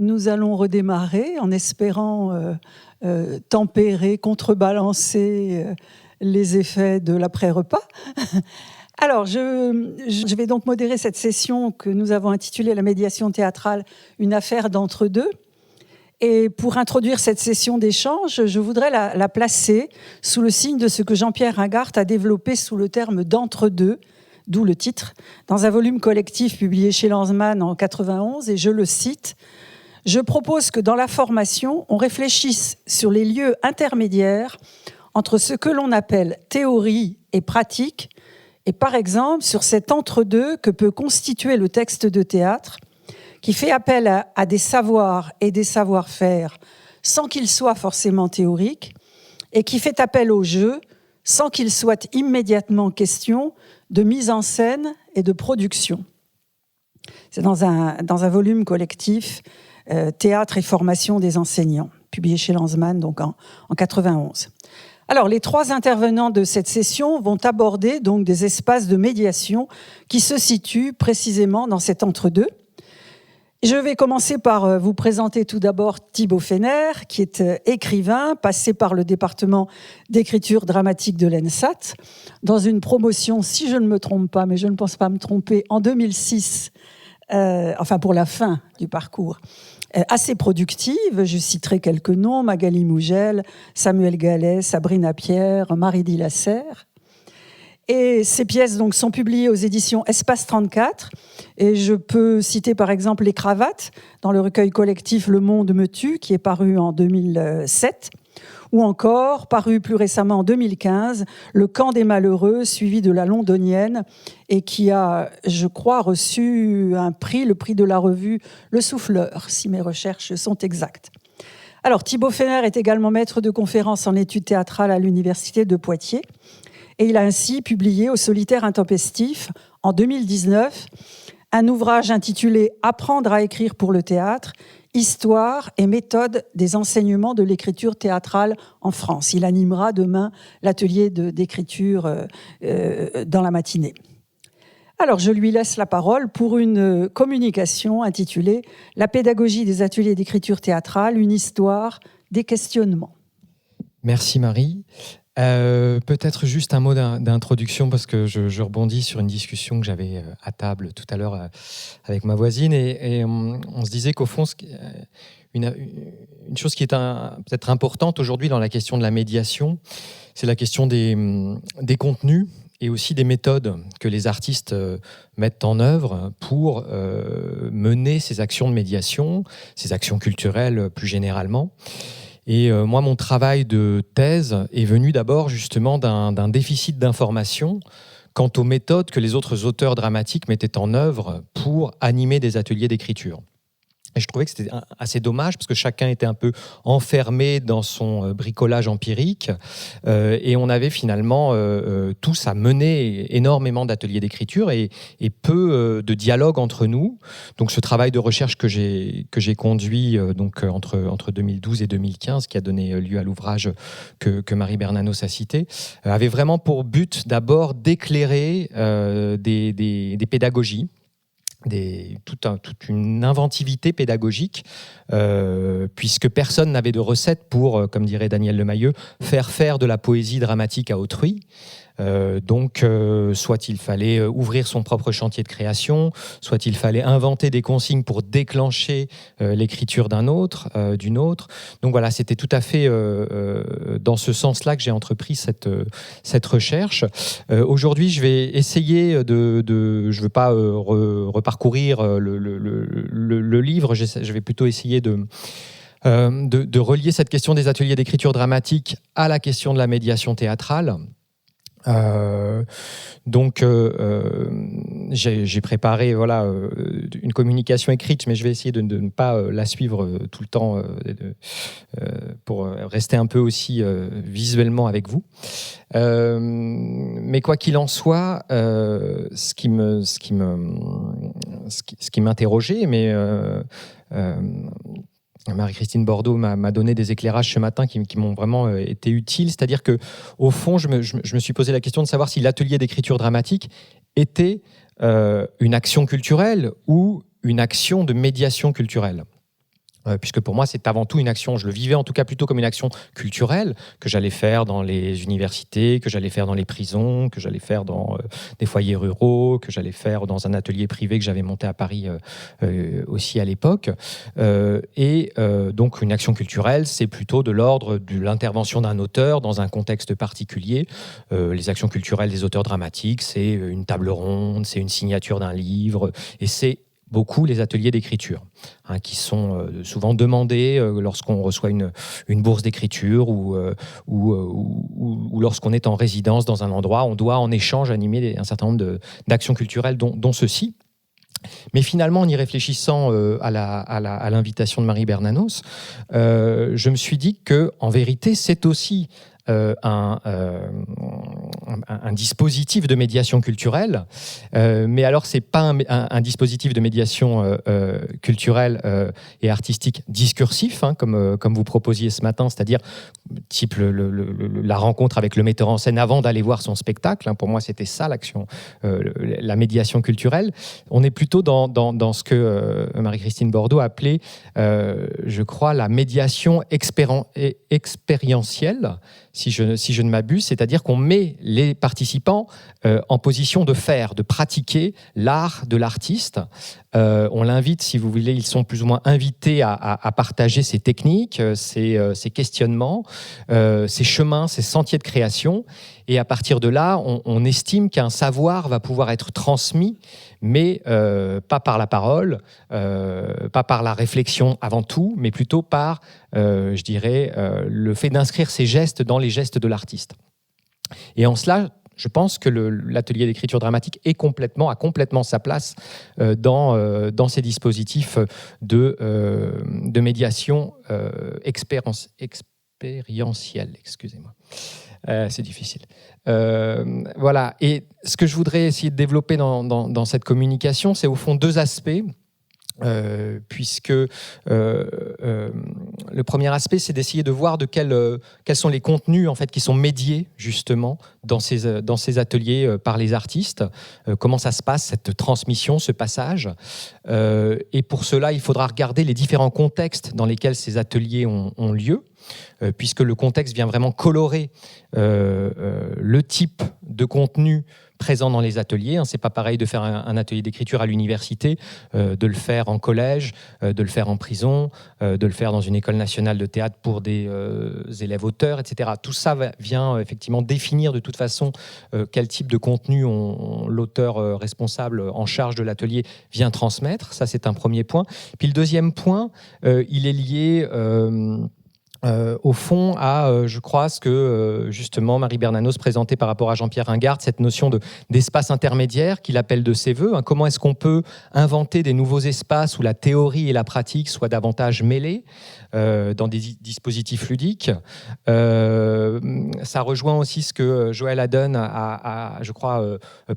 nous allons redémarrer en espérant tempérer, contrebalancer les effets de l'après-repas. Alors, je vais donc modérer cette session que nous avons intitulée La médiation théâtrale, une affaire d'entre-deux. Et pour introduire cette session d'échange, je voudrais la placer sous le signe de ce que Jean-Pierre Ringart a développé sous le terme d'entre-deux, d'où le titre, dans un volume collectif publié chez Lanzmann en 91, et je le cite: « Je propose que dans la formation, on réfléchisse sur les lieux intermédiaires entre ce que l'on appelle théorie et pratique, et par exemple sur cet entre-deux que peut constituer le texte de théâtre, qui fait appel à des savoirs et des savoir-faire sans qu'ils soient forcément théoriques, et qui fait appel au jeu sans qu'il soit immédiatement question de mise en scène et de production. » C'est dans un volume collectif Théâtre et formation des enseignants, publié chez Lanzmann donc en 91. Alors, les trois intervenants de cette session vont aborder donc des espaces de médiation qui se situent précisément dans cet entre-deux. Je vais commencer par vous présenter tout d'abord Thibaut Fenner, qui est écrivain, passé par le département d'écriture dramatique de l'ENSAT, dans une promotion, si je ne me trompe pas, mais je ne pense pas me tromper, en 2006, enfin pour la fin du parcours, assez productive. Je citerai quelques noms: Magali Mougel, Samuel Gallet, Sabrina Pierre, Marie-Di Lasserre. Et ces pièces donc, sont publiées aux éditions Espace 34. Et je peux citer par exemple Les Cravates, dans le recueil collectif Le Monde me tue, qui est paru en 2007. Ou encore, paru plus récemment en 2015, Le Camp des Malheureux, suivi de La Londonienne, et qui a, je crois, reçu un prix, le prix de la revue Le Souffleur, si mes recherches sont exactes. Alors, Thibaut Fenner est également maître de conférences en études théâtrales à l'Université de Poitiers. Et il a ainsi publié au Solitaire Intempestif, en 2019, un ouvrage intitulé « Apprendre à écrire pour le théâtre, histoire et méthode des enseignements de l'écriture théâtrale en France ». Il animera demain l'atelier d'écriture dans la matinée. Alors, je lui laisse la parole pour une communication intitulée « La pédagogie des ateliers d'écriture théâtrale, une histoire des questionnements ». Merci Marie. Peut-être juste un mot d'introduction, parce que je rebondis sur une discussion que j'avais à table tout à l'heure avec ma voisine, et on se disait qu'au fond, une chose qui est peut-être importante aujourd'hui dans la question de la médiation, c'est la question des contenus et aussi des méthodes que les artistes mettent en œuvre pour mener ces actions de médiation, ces actions culturelles plus généralement. Et moi, mon travail de thèse est venu d'abord justement d'un déficit d'information quant aux méthodes que les autres auteurs dramatiques mettaient en œuvre pour animer des ateliers d'écriture. Et je trouvais que c'était assez dommage, parce que chacun était un peu enfermé dans son bricolage empirique, et on avait finalement tous à mener énormément d'ateliers d'écriture et peu de dialogue entre nous. Donc ce travail de recherche que j'ai conduit donc entre 2012 et 2015, qui a donné lieu à l'ouvrage que Marie Bernanos a cité, avait vraiment pour but d'abord d'éclairer des pédagogies, toute une inventivité pédagogique, puisque personne n'avait de recette pour, comme dirait Daniel Lemayeux, faire de la poésie dramatique à autrui. Donc, soit il fallait ouvrir son propre chantier de création, soit il fallait inventer des consignes pour déclencher l'écriture d'une autre. Donc voilà, c'était tout à fait dans ce sens-là que j'ai entrepris cette recherche. Aujourd'hui, je vais essayer je ne veux pas reparcourir le livre, je vais plutôt essayer de relier cette question des ateliers d'écriture dramatique à la question de la médiation théâtrale. J'ai préparé une communication écrite, mais je vais essayer de ne pas la suivre tout le temps pour rester un peu aussi visuellement avec vous. Mais quoi qu'il en soit, ce qui m'interrogeait, mais Marie-Christine Bordeaux m'a donné des éclairages ce matin qui m'ont vraiment été utiles. C'est-à-dire qu'au fond, je me suis posé la question de savoir si l'atelier d'écriture dramatique était une action culturelle ou une action de médiation culturelle. puisque pour moi, c'est avant tout une action, je le vivais en tout cas plutôt comme une action culturelle que j'allais faire dans les universités, que j'allais faire dans les prisons, que j'allais faire dans des foyers ruraux, que j'allais faire dans un atelier privé que j'avais monté à Paris aussi à l'époque. Donc une action culturelle, c'est plutôt de l'ordre de l'intervention d'un auteur dans un contexte particulier. Les actions culturelles des auteurs dramatiques, c'est une table ronde, c'est une signature d'un livre, et c'est beaucoup les ateliers d'écriture, qui sont souvent demandés lorsqu'on reçoit une bourse d'écriture ou lorsqu'on est en résidence dans un endroit. On doit en échange animer un certain nombre d'actions culturelles, dont ceci. Mais finalement, en y réfléchissant à l'invitation de Marie Bernanos, je me suis dit qu'en vérité, c'est aussi un dispositif de médiation culturelle, mais alors c'est pas un dispositif de médiation culturelle et artistique discursif, comme vous proposiez ce matin, c'est-à-dire type la rencontre avec le metteur en scène avant d'aller voir son spectacle. Pour moi, c'était ça l'action, la médiation culturelle. On est plutôt dans ce que Marie-Christine Bordeaux appelait, je crois, la médiation expérientielle, si je ne m'abuse, c'est-à-dire qu'on met les participants en position de faire, de pratiquer l'art de l'artiste. On l'invite, si vous voulez, ils sont plus ou moins invités à partager ses techniques, ses questionnements, ses chemins, ses sentiers de création. Et à partir de là, on estime qu'un savoir va pouvoir être transmis, mais pas par la parole, pas par la réflexion avant tout, mais plutôt par, je dirais, le fait d'inscrire ses gestes dans les gestes de l'artiste. Et en cela, je pense que l'atelier d'écriture dramatique a complètement sa place dans ces dispositifs de médiation expérientielle. Excusez-moi. C'est difficile. Voilà. Et ce que je voudrais essayer de développer dans cette communication, c'est au fond deux aspects. Puisque le premier aspect, c'est d'essayer de voir quels sont les contenus en fait, qui sont médiés justement dans ces ateliers par les artistes, comment ça se passe, cette transmission, ce passage. Et pour cela, il faudra regarder les différents contextes dans lesquels ces ateliers ont lieu, puisque le contexte vient vraiment colorer le type de contenu présent dans les ateliers. C'est pas pareil de faire un atelier d'écriture à l'université, de le faire en collège, de le faire en prison, de le faire dans une école nationale de théâtre pour des élèves auteurs, etc. Tout ça vient effectivement définir de toute façon quel type de contenu l'auteur responsable en charge de l'atelier vient transmettre. Ça, c'est un premier point. Puis le deuxième point, il est lié au fond à, je crois, ce que justement Marie Bernanos présentait par rapport à Jean-Pierre Ringard, cette notion d'espace intermédiaire qu'il appelle de ses voeux. Comment est-ce qu'on peut inventer des nouveaux espaces où la théorie et la pratique soient davantage mêlées dans des dispositifs ludiques. Ça rejoint aussi ce que Joël Haddon a je crois,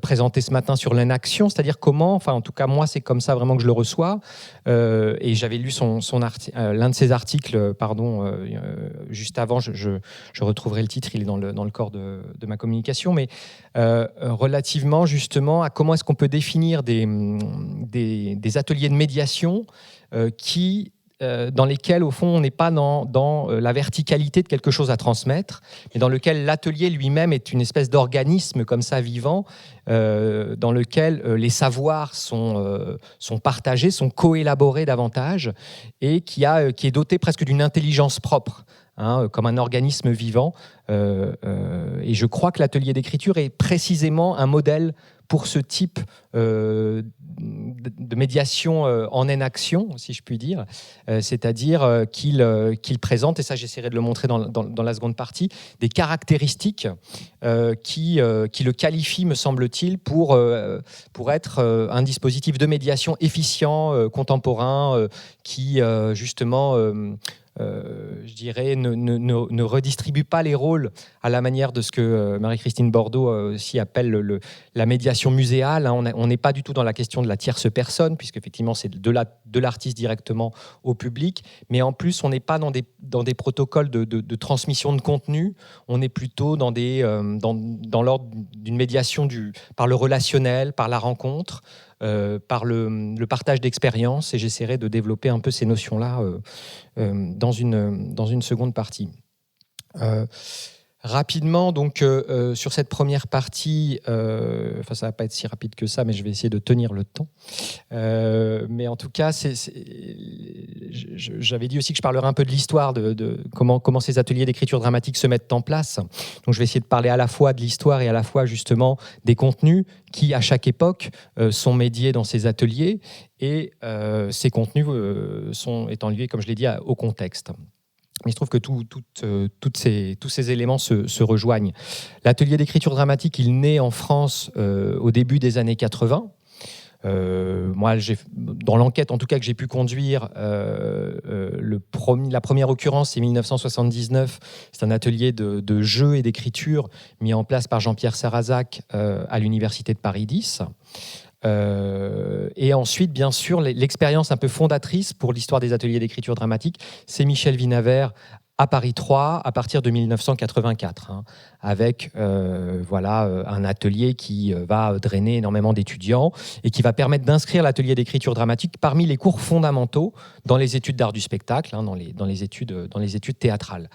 présenté ce matin sur l'inaction, c'est-à-dire comment, enfin en tout cas moi c'est comme ça vraiment que je le reçois, et j'avais lu l'un de ses articles, juste avant, je retrouverai le titre, il est dans le corps de ma communication, mais relativement justement à comment est-ce qu'on peut définir des ateliers de médiation dans lesquels, au fond, on n'est pas dans la verticalité de quelque chose à transmettre, mais dans lequel l'atelier lui-même est une espèce d'organisme comme ça vivant, dans lequel les savoirs sont partagés, sont coélaborés davantage, et qui est doté presque d'une intelligence propre, comme un organisme vivant. Et je crois que l'atelier d'écriture est précisément un modèle pour ce type de médiation en inaction, si je puis dire, c'est-à-dire qu'il présente, et ça j'essaierai de le montrer dans la seconde partie, des caractéristiques qui le qualifient, me semble-t-il, pour être un dispositif de médiation efficient, contemporain, qui justement... je dirais, ne redistribue pas les rôles à la manière de ce que Marie-Christine Bordeaux aussi appelle la médiation muséale. On n'est pas du tout dans la question de la tierce personne, puisqu'effectivement c'est de l'artiste directement au public, mais en plus on n'est pas dans des protocoles de transmission de contenu, on est plutôt dans l'ordre d'une médiation par le relationnel, par la rencontre, par le partage d'expériences, et j'essaierai de développer un peu ces notions-là dans une seconde partie. Rapidement, donc, sur cette première partie, ça ne va pas être si rapide que ça, mais je vais essayer de tenir le temps. Mais en tout cas, j'avais dit aussi que je parlerais un peu de l'histoire, de comment ces ateliers d'écriture dramatique se mettent en place. Donc, je vais essayer de parler à la fois de l'histoire et à la fois, justement, des contenus qui, à chaque époque, sont médiés dans ces ateliers. Et ces contenus étant liés, comme je l'ai dit, au contexte. Mais il se trouve que tous ces éléments se rejoignent. L'atelier d'écriture dramatique, il naît en France au début des années 80. Moi, dans l'enquête en tout cas que j'ai pu conduire, la première occurrence, c'est 1979. C'est un atelier de jeu et d'écriture mis en place par Jean-Pierre Sarrazac à l'Université de Paris 10. Et ensuite, bien sûr, l'expérience un peu fondatrice pour l'histoire des ateliers d'écriture dramatique, c'est Michel Vinaver à Paris 3 à partir de 1984, avec un atelier qui va drainer énormément d'étudiants et qui va permettre d'inscrire l'atelier d'écriture dramatique parmi les cours fondamentaux dans les études d'art du spectacle, dans les études théâtrales,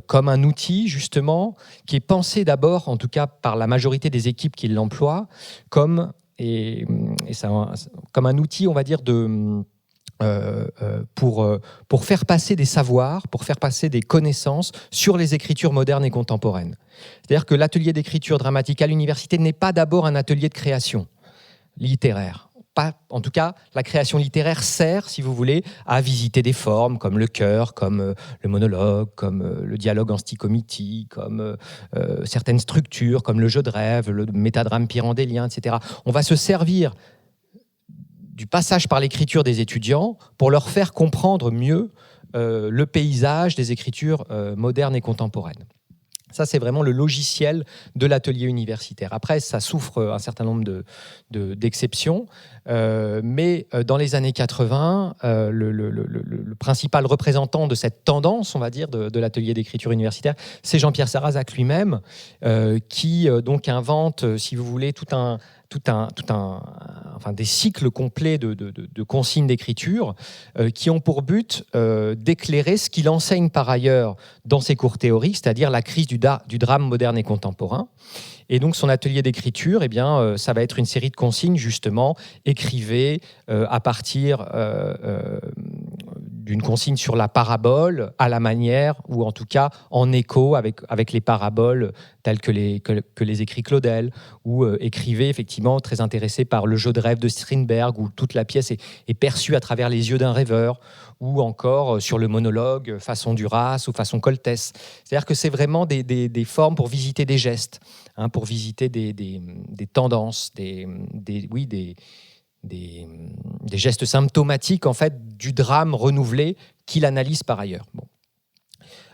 comme un outil justement qui est pensé d'abord, en tout cas par la majorité des équipes qui l'emploient, comme un outil, on va dire, pour faire passer des savoirs, pour faire passer des connaissances sur les écritures modernes et contemporaines. C'est-à-dire que l'atelier d'écriture dramatique à l'université n'est pas d'abord un atelier de création littéraire. En tout cas, la création littéraire sert, si vous voulez, à visiter des formes comme le chœur, comme le monologue, comme le dialogue en stichométie, comme certaines structures, comme le jeu de rêve, le métadrame pyrandélien, etc. On va se servir du passage par l'écriture des étudiants pour leur faire comprendre mieux le paysage des écritures modernes et contemporaines. Ça, c'est vraiment le logiciel de l'atelier universitaire. Après, ça souffre un certain nombre d'exceptions, mais dans les années 80, le principal représentant de cette tendance, on va dire, de l'atelier d'écriture universitaire, c'est Jean-Pierre Sarrazac lui-même, qui donc invente, si vous voulez, des cycles complets de consignes d'écriture qui ont pour but d'éclairer ce qu'il enseigne par ailleurs dans ses cours théoriques, c'est-à-dire la crise du drame moderne et contemporain. Et donc son atelier d'écriture, ça va être une série de consignes, justement, écrivez à partir d'une consigne sur la parabole, à la manière, ou en tout cas en écho avec les paraboles telles que les écrits Claudel, ou écrivez, effectivement, très intéressé par le jeu de rêve de Strindberg, où toute la pièce est perçue à travers les yeux d'un rêveur, ou encore sur le monologue façon Duras ou façon Coltès. C'est-à-dire que c'est vraiment des formes pour visiter des gestes, pour visiter des tendances, des gestes symptomatiques en fait du drame renouvelé qu'il analyse par ailleurs. Bon.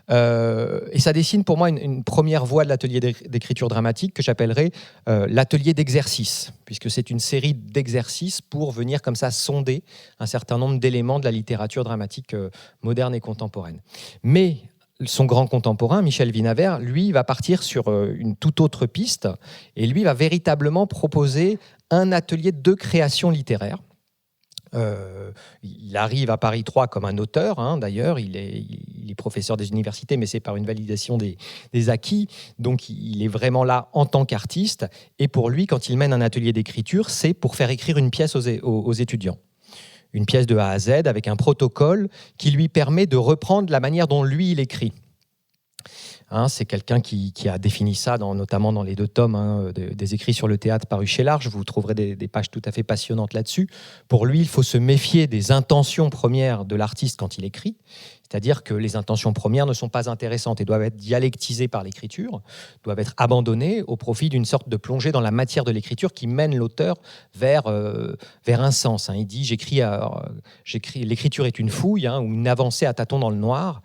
Et ça dessine pour moi une première voie de l'atelier d'écriture dramatique que j'appellerais l'atelier d'exercice, puisque c'est une série d'exercices pour venir comme ça sonder un certain nombre d'éléments de la littérature dramatique moderne et contemporaine. Mais son grand contemporain, Michel Vinaver, lui, va partir sur une toute autre piste, et lui va véritablement proposer un atelier de création littéraire. Il arrive à Paris 3 comme un auteur, d'ailleurs, il est professeur des universités, mais c'est par une validation des acquis, donc il est vraiment là en tant qu'artiste, et pour lui, quand il mène un atelier d'écriture, c'est pour faire écrire une pièce aux étudiants. Une pièce de A à Z avec un protocole qui lui permet de reprendre la manière dont lui, il écrit. C'est quelqu'un qui a défini ça, notamment dans les 2 tomes des écrits sur le théâtre parus chez Large. Vous trouverez des pages tout à fait passionnantes là-dessus. Pour lui, il faut se méfier des intentions premières de l'artiste quand il écrit. C'est-à-dire que les intentions premières ne sont pas intéressantes et doivent être dialectisées par l'écriture, doivent être abandonnées au profit d'une sorte de plongée dans la matière de l'écriture qui mène l'auteur vers un sens. Il dit l'écriture est une fouille, ou une avancée à tâtons dans le noir.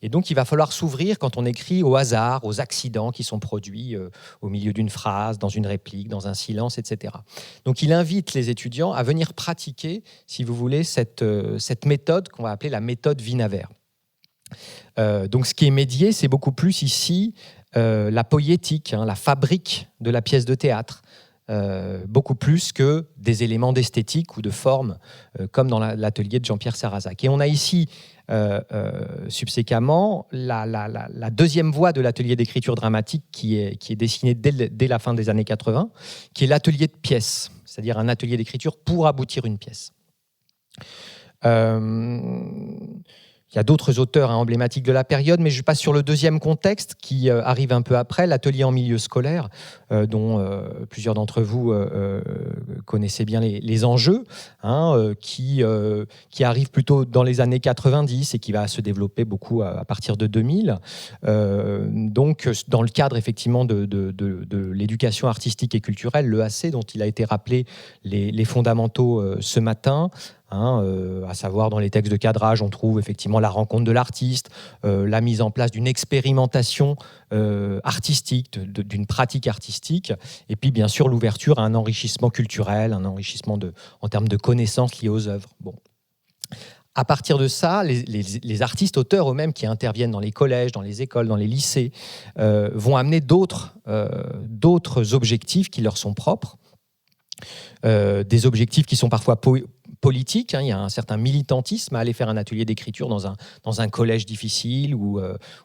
Et donc, il va falloir s'ouvrir quand on écrit au hasard, aux accidents qui sont produits au milieu d'une phrase, dans une réplique, dans un silence, etc. Donc, il invite les étudiants à venir pratiquer, si vous voulez, cette méthode qu'on va appeler la méthode Vinaver. Donc, ce qui est médié, c'est beaucoup plus ici la poétique, la fabrique de la pièce de théâtre, beaucoup plus que des éléments d'esthétique ou de forme, comme dans l'atelier de Jean-Pierre Sarrazac. Et on a ici, subséquemment, la deuxième voie de l'atelier d'écriture dramatique qui est dessinée dès la fin des années 80, qui est l'atelier de pièces, c'est-à-dire un atelier d'écriture pour aboutir une pièce. Il y a d'autres auteurs emblématiques de la période, mais je passe sur le deuxième contexte qui arrive un peu après, l'atelier en milieu scolaire, dont plusieurs d'entre vous connaissez bien les enjeux, qui arrive plutôt dans les années 90 et qui va se développer beaucoup à partir de 2000. Donc, dans le cadre effectivement de l'éducation artistique et culturelle, l'EAC, dont il a été rappelé les fondamentaux ce matin. À savoir, dans les textes de cadrage, on trouve effectivement la rencontre de l'artiste, la mise en place d'une expérimentation artistique, d'une pratique artistique, et puis bien sûr l'ouverture à un enrichissement culturel, un enrichissement en termes de connaissances liées aux œuvres. Bon. À partir de ça, les artistes auteurs eux-mêmes qui interviennent dans les collèges, dans les écoles, dans les lycées, vont amener d'autres objectifs qui leur sont propres, des objectifs qui sont parfois politique, il y a un certain militantisme à aller faire un atelier d'écriture dans un collège difficile ou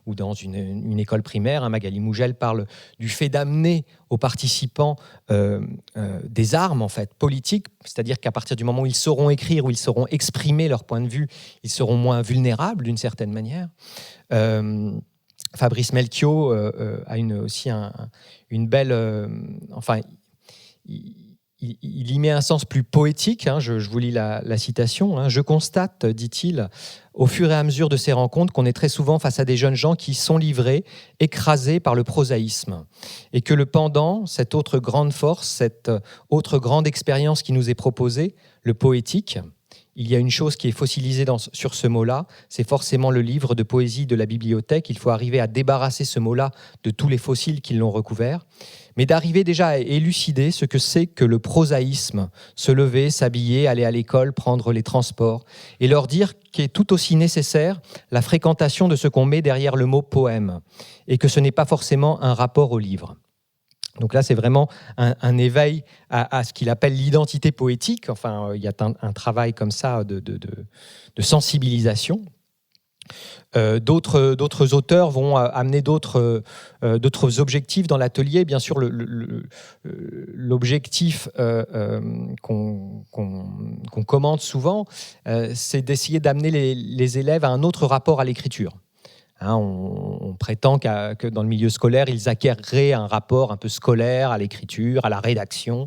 dans une école primaire. Magali Mougel parle du fait d'amener aux participants des armes en fait, politiques, c'est-à-dire qu'à partir du moment où ils sauront écrire, où ils sauront exprimer leur point de vue, ils seront moins vulnérables d'une certaine manière. Fabrice Melchior a aussi une belle... Il y met un sens plus poétique, je vous lis la citation. Je constate, dit-il, au fur et à mesure de ces rencontres, qu'on est très souvent face à des jeunes gens qui sont livrés, écrasés par le prosaïsme. Et que le pendant, cette autre grande force, cette autre grande expérience qui nous est proposée, le poétique, il y a une chose qui est fossilisée sur ce mot-là, c'est forcément le livre de poésie de la bibliothèque. Il faut arriver à débarrasser ce mot-là de tous les fossiles qui l'ont recouvert, mais d'arriver déjà à élucider ce que c'est que le prosaïsme, se lever, s'habiller, aller à l'école, prendre les transports, et leur dire qu'est tout aussi nécessaire la fréquentation de ce qu'on met derrière le mot poème, et que ce n'est pas forcément un rapport au livre. Donc là, c'est vraiment un éveil à ce qu'il appelle l'identité poétique. Enfin, il y a un travail comme ça de sensibilisation. D'autres auteurs vont amener d'autres objectifs dans l'atelier. Bien sûr, l'objectif qu'on commente souvent, c'est d'essayer d'amener les élèves à un autre rapport à l'écriture. On prétend que dans le milieu scolaire, ils acquéreraient un rapport un peu scolaire à l'écriture, à la rédaction.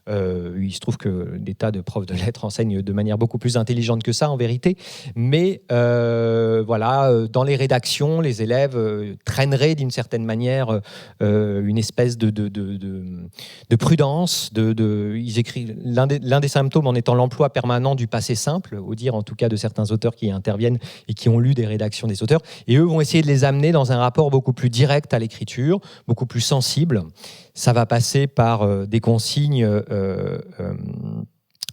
Il se trouve que des tas de profs de lettres enseignent de manière beaucoup plus intelligente que ça, en vérité. Mais dans les rédactions, les élèves traîneraient d'une certaine manière une espèce de prudence. Ils écrivent, l'un des symptômes en étant l'emploi permanent du passé simple, au dire en tout cas de certains auteurs qui interviennent et qui ont lu des rédactions des auteurs. Et eux vont essayer de les amener dans un rapport beaucoup plus direct à l'écriture, beaucoup plus sensible. Ça va passer par des consignes,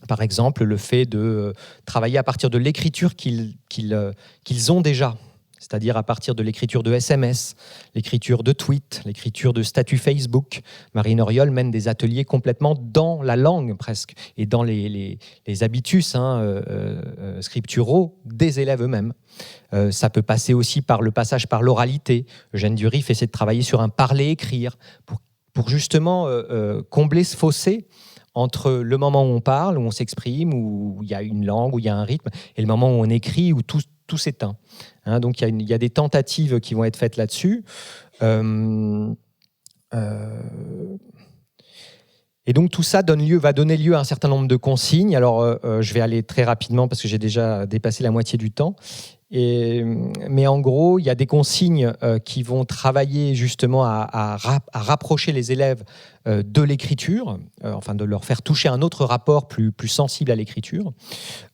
par exemple le fait de travailler à partir de l'écriture qu'ils ont déjà, c'est-à-dire à partir de l'écriture de SMS, l'écriture de tweets, l'écriture de statut Facebook. Marine Auriol mène des ateliers complètement dans la langue presque, et dans les habitus scripturaux des élèves eux-mêmes. Ça peut passer aussi par le passage par l'oralité. Eugène Durif essaie de travailler sur un parler-écrire pour justement combler ce fossé entre le moment où on parle, où on s'exprime, où il y a une langue, où il y a un rythme, et le moment où on écrit, où tout s'éteint. Donc il y a des tentatives qui vont être faites là-dessus. Et donc tout ça va donner lieu à un certain nombre de consignes. Alors je vais aller très rapidement parce que j'ai déjà dépassé la moitié du temps. Mais en gros, il y a des consignes qui vont travailler justement à rapprocher les élèves de l'écriture, de leur faire toucher un autre rapport plus sensible à l'écriture.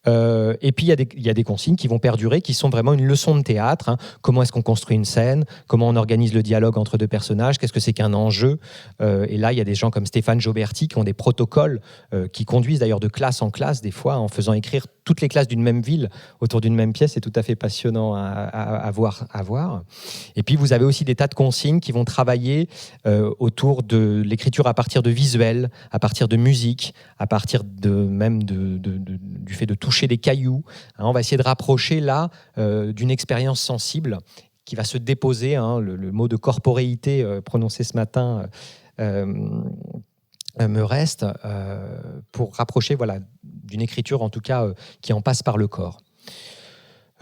Et puis, il y a des consignes qui vont perdurer, qui sont vraiment une leçon de théâtre. Comment est-ce qu'on construit une scène ? Comment on organise le dialogue entre deux personnages ? Qu'est-ce que c'est qu'un enjeu ? Et là, il y a des gens comme Stéphane Joberti qui ont des protocoles qui conduisent d'ailleurs de classe en classe, des fois, en faisant écrire toutes les classes d'une même ville autour d'une même pièce. C'est tout à fait passionnant à voir. Et puis, vous avez aussi des tas de consignes qui vont travailler autour de l'écriture à partir de visuels, à partir de musique, à partir même du fait de toucher des cailloux. On va essayer de rapprocher là d'une expérience sensible qui va se déposer. Le mot de corporéité prononcé ce matin me reste pour rapprocher d'une écriture en tout cas qui en passe par le corps.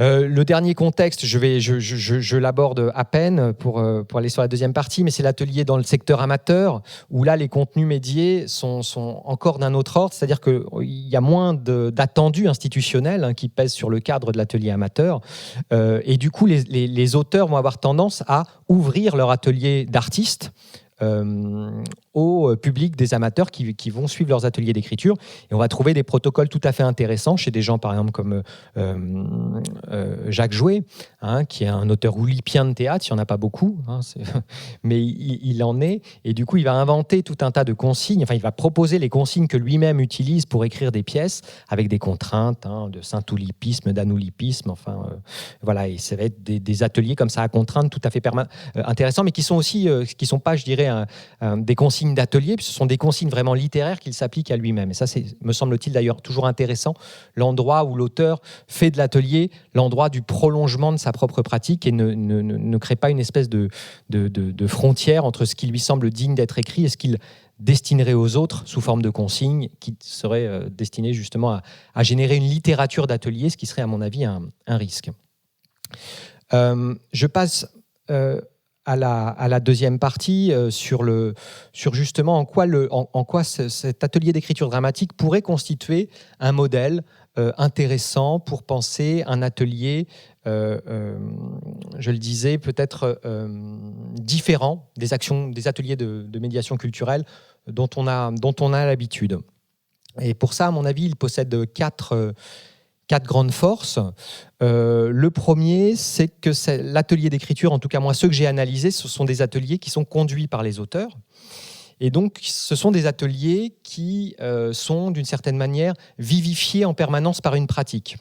Le dernier contexte, je l'aborde à peine pour aller sur la deuxième partie, mais c'est l'atelier dans le secteur amateur, où là, les contenus médiés sont encore d'un autre ordre, c'est-à-dire qu'il y a moins d'attendus institutionnels qui pèsent sur le cadre de l'atelier amateur, et du coup, les auteurs vont avoir tendance à ouvrir leur atelier d'artistes au public des amateurs qui vont suivre leurs ateliers d'écriture. Et on va trouver des protocoles tout à fait intéressants chez des gens, par exemple, comme Jacques Jouet, qui est un auteur oulipien de théâtre. Il n'y en a pas beaucoup, mais il en est. Et du coup, il va inventer tout un tas de consignes. Enfin, il va proposer les consignes que lui-même utilise pour écrire des pièces avec des contraintes de saint-oulipisme, d'anoulipisme. Voilà, et ça va être des ateliers comme ça à contraintes tout à fait intéressants, mais qui sont aussi, qui sont pas, je dirais, des consignes d'atelier, puis ce sont des consignes vraiment littéraires qu'il s'applique à lui-même. Et ça, c'est, me semble-t-il d'ailleurs, toujours intéressant, l'endroit où l'auteur fait de l'atelier l'endroit du prolongement de sa propre pratique et ne crée pas une espèce de frontière entre ce qui lui semble digne d'être écrit et ce qu'il destinerait aux autres sous forme de consignes qui seraient destinées justement à générer une littérature d'atelier, ce qui serait à mon avis un risque. Je passe à la deuxième partie sur justement en quoi cet atelier d'écriture dramatique pourrait constituer un modèle intéressant pour penser un atelier, je le disais, peut-être différent des ateliers de médiation culturelle dont on a l'habitude. Et pour ça, à mon avis, il possède quatre grandes forces. Le premier, c'est que l'atelier d'écriture, en tout cas moi, ceux que j'ai analysés, ce sont des ateliers qui sont conduits par les auteurs. Et donc, ce sont des ateliers qui sont, d'une certaine manière, vivifiés en permanence par une pratique.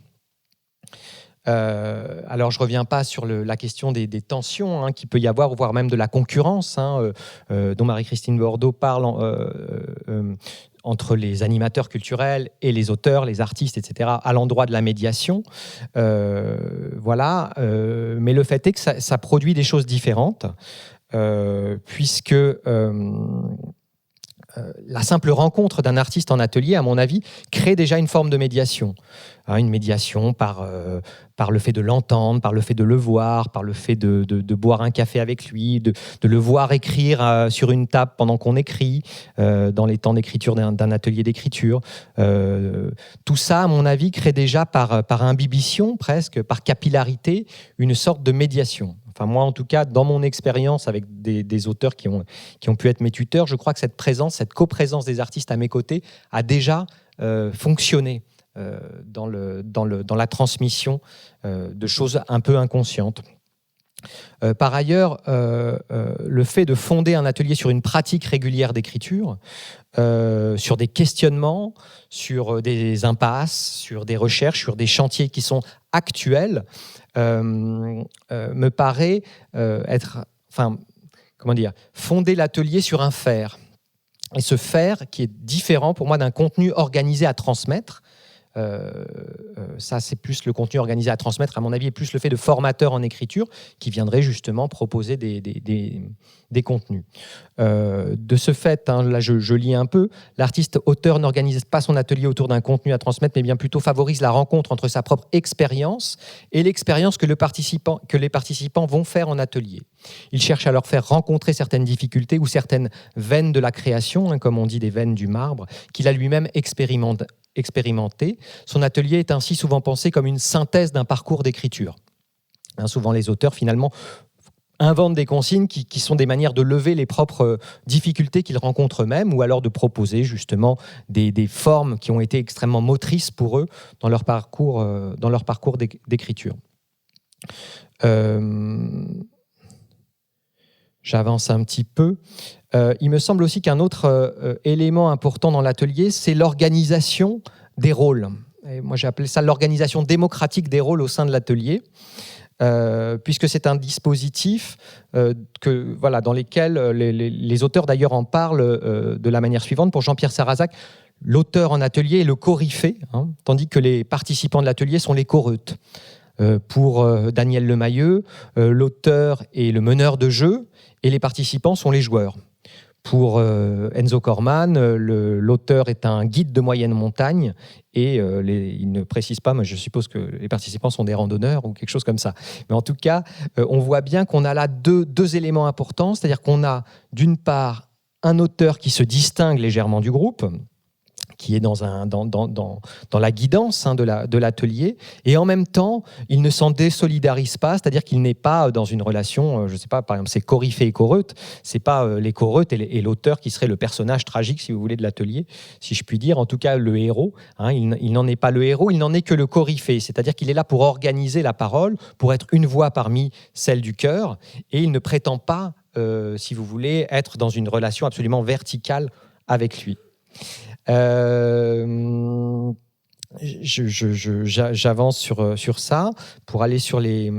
Alors, je ne reviens pas sur la question des tensions qu'il peut y avoir, voire même de la concurrence, dont Marie-Christine Bordeaux parle entre les animateurs culturels et les auteurs, les artistes, etc., à l'endroit de la médiation. Voilà. Mais le fait est que ça produit des choses différentes, puisque la simple rencontre d'un artiste en atelier, à mon avis, crée déjà une forme de médiation. Une médiation par le fait de l'entendre, par le fait de le voir, par le fait de boire un café avec lui, de le voir écrire sur une table pendant qu'on écrit, dans les temps d'écriture d'un atelier d'écriture. Tout ça, à mon avis, crée déjà par imbibition, presque, par capillarité, une sorte de médiation. Enfin, moi, en tout cas, dans mon expérience avec des auteurs qui ont pu être mes tuteurs, je crois que cette coprésence des artistes à mes côtés a déjà fonctionné dans la transmission de choses un peu inconscientes. Par ailleurs, le fait de fonder un atelier sur une pratique régulière d'écriture, sur des questionnements, sur des impasses, sur des recherches, sur des chantiers qui sont actuels, me paraît fonder l'atelier sur un faire. Et ce faire qui est différent pour moi d'un contenu organisé à transmettre. Ça, c'est plus le contenu organisé à transmettre, à mon avis, et plus le fait de formateur en écriture qui viendrait justement proposer des contenus. De ce fait, là je lis un peu, l'artiste-auteur n'organise pas son atelier autour d'un contenu à transmettre, mais bien plutôt favorise la rencontre entre sa propre expérience et l'expérience que les participants vont faire en atelier. Il cherche à leur faire rencontrer certaines difficultés ou certaines veines de la création, comme on dit des veines du marbre, qu'il a lui-même expérimenté. Son atelier est ainsi souvent pensé comme une synthèse d'un parcours d'écriture. Souvent, les auteurs, finalement, inventent des consignes qui sont des manières de lever les propres difficultés qu'ils rencontrent eux-mêmes, ou alors de proposer justement des formes qui ont été extrêmement motrices pour eux dans leur parcours d'écriture. J'avance un petit peu. Il me semble aussi qu'un autre élément important dans l'atelier, c'est l'organisation des rôles. et moi j'ai appelé ça l'organisation démocratique des rôles au sein de l'atelier, puisque c'est un dispositif dans lequel les auteurs d'ailleurs en parlent de la manière suivante. Pour Jean-Pierre Sarrazac, l'auteur en atelier est le coryphée, tandis que les participants de l'atelier sont les choreutes. Pour Daniel Lemayeux, l'auteur est le meneur de jeu et les participants sont les joueurs. Pour Enzo Corman, l'auteur est un guide de moyenne montagne et il ne précise pas, mais je suppose que les participants sont des randonneurs ou quelque chose comme ça. Mais en tout cas, on voit bien qu'on a là deux éléments importants, c'est-à-dire qu'on a d'une part un auteur qui se distingue légèrement du groupe, qui est dans la guidance de l'atelier, et en même temps, il ne s'en désolidarise pas, c'est-à-dire qu'il n'est pas dans une relation, je ne sais pas, par exemple, c'est coryphée et choreute, c'est pas les choreutes et l'auteur qui serait le personnage tragique, si vous voulez, de l'atelier, si je puis dire, en tout cas le héros, il n'en est pas le héros, il n'en est que le coryphée, c'est-à-dire qu'il est là pour organiser la parole, pour être une voix parmi celles du chœur, et il ne prétend pas, si vous voulez, être dans une relation absolument verticale avec lui. J'avance sur ça pour aller sur les...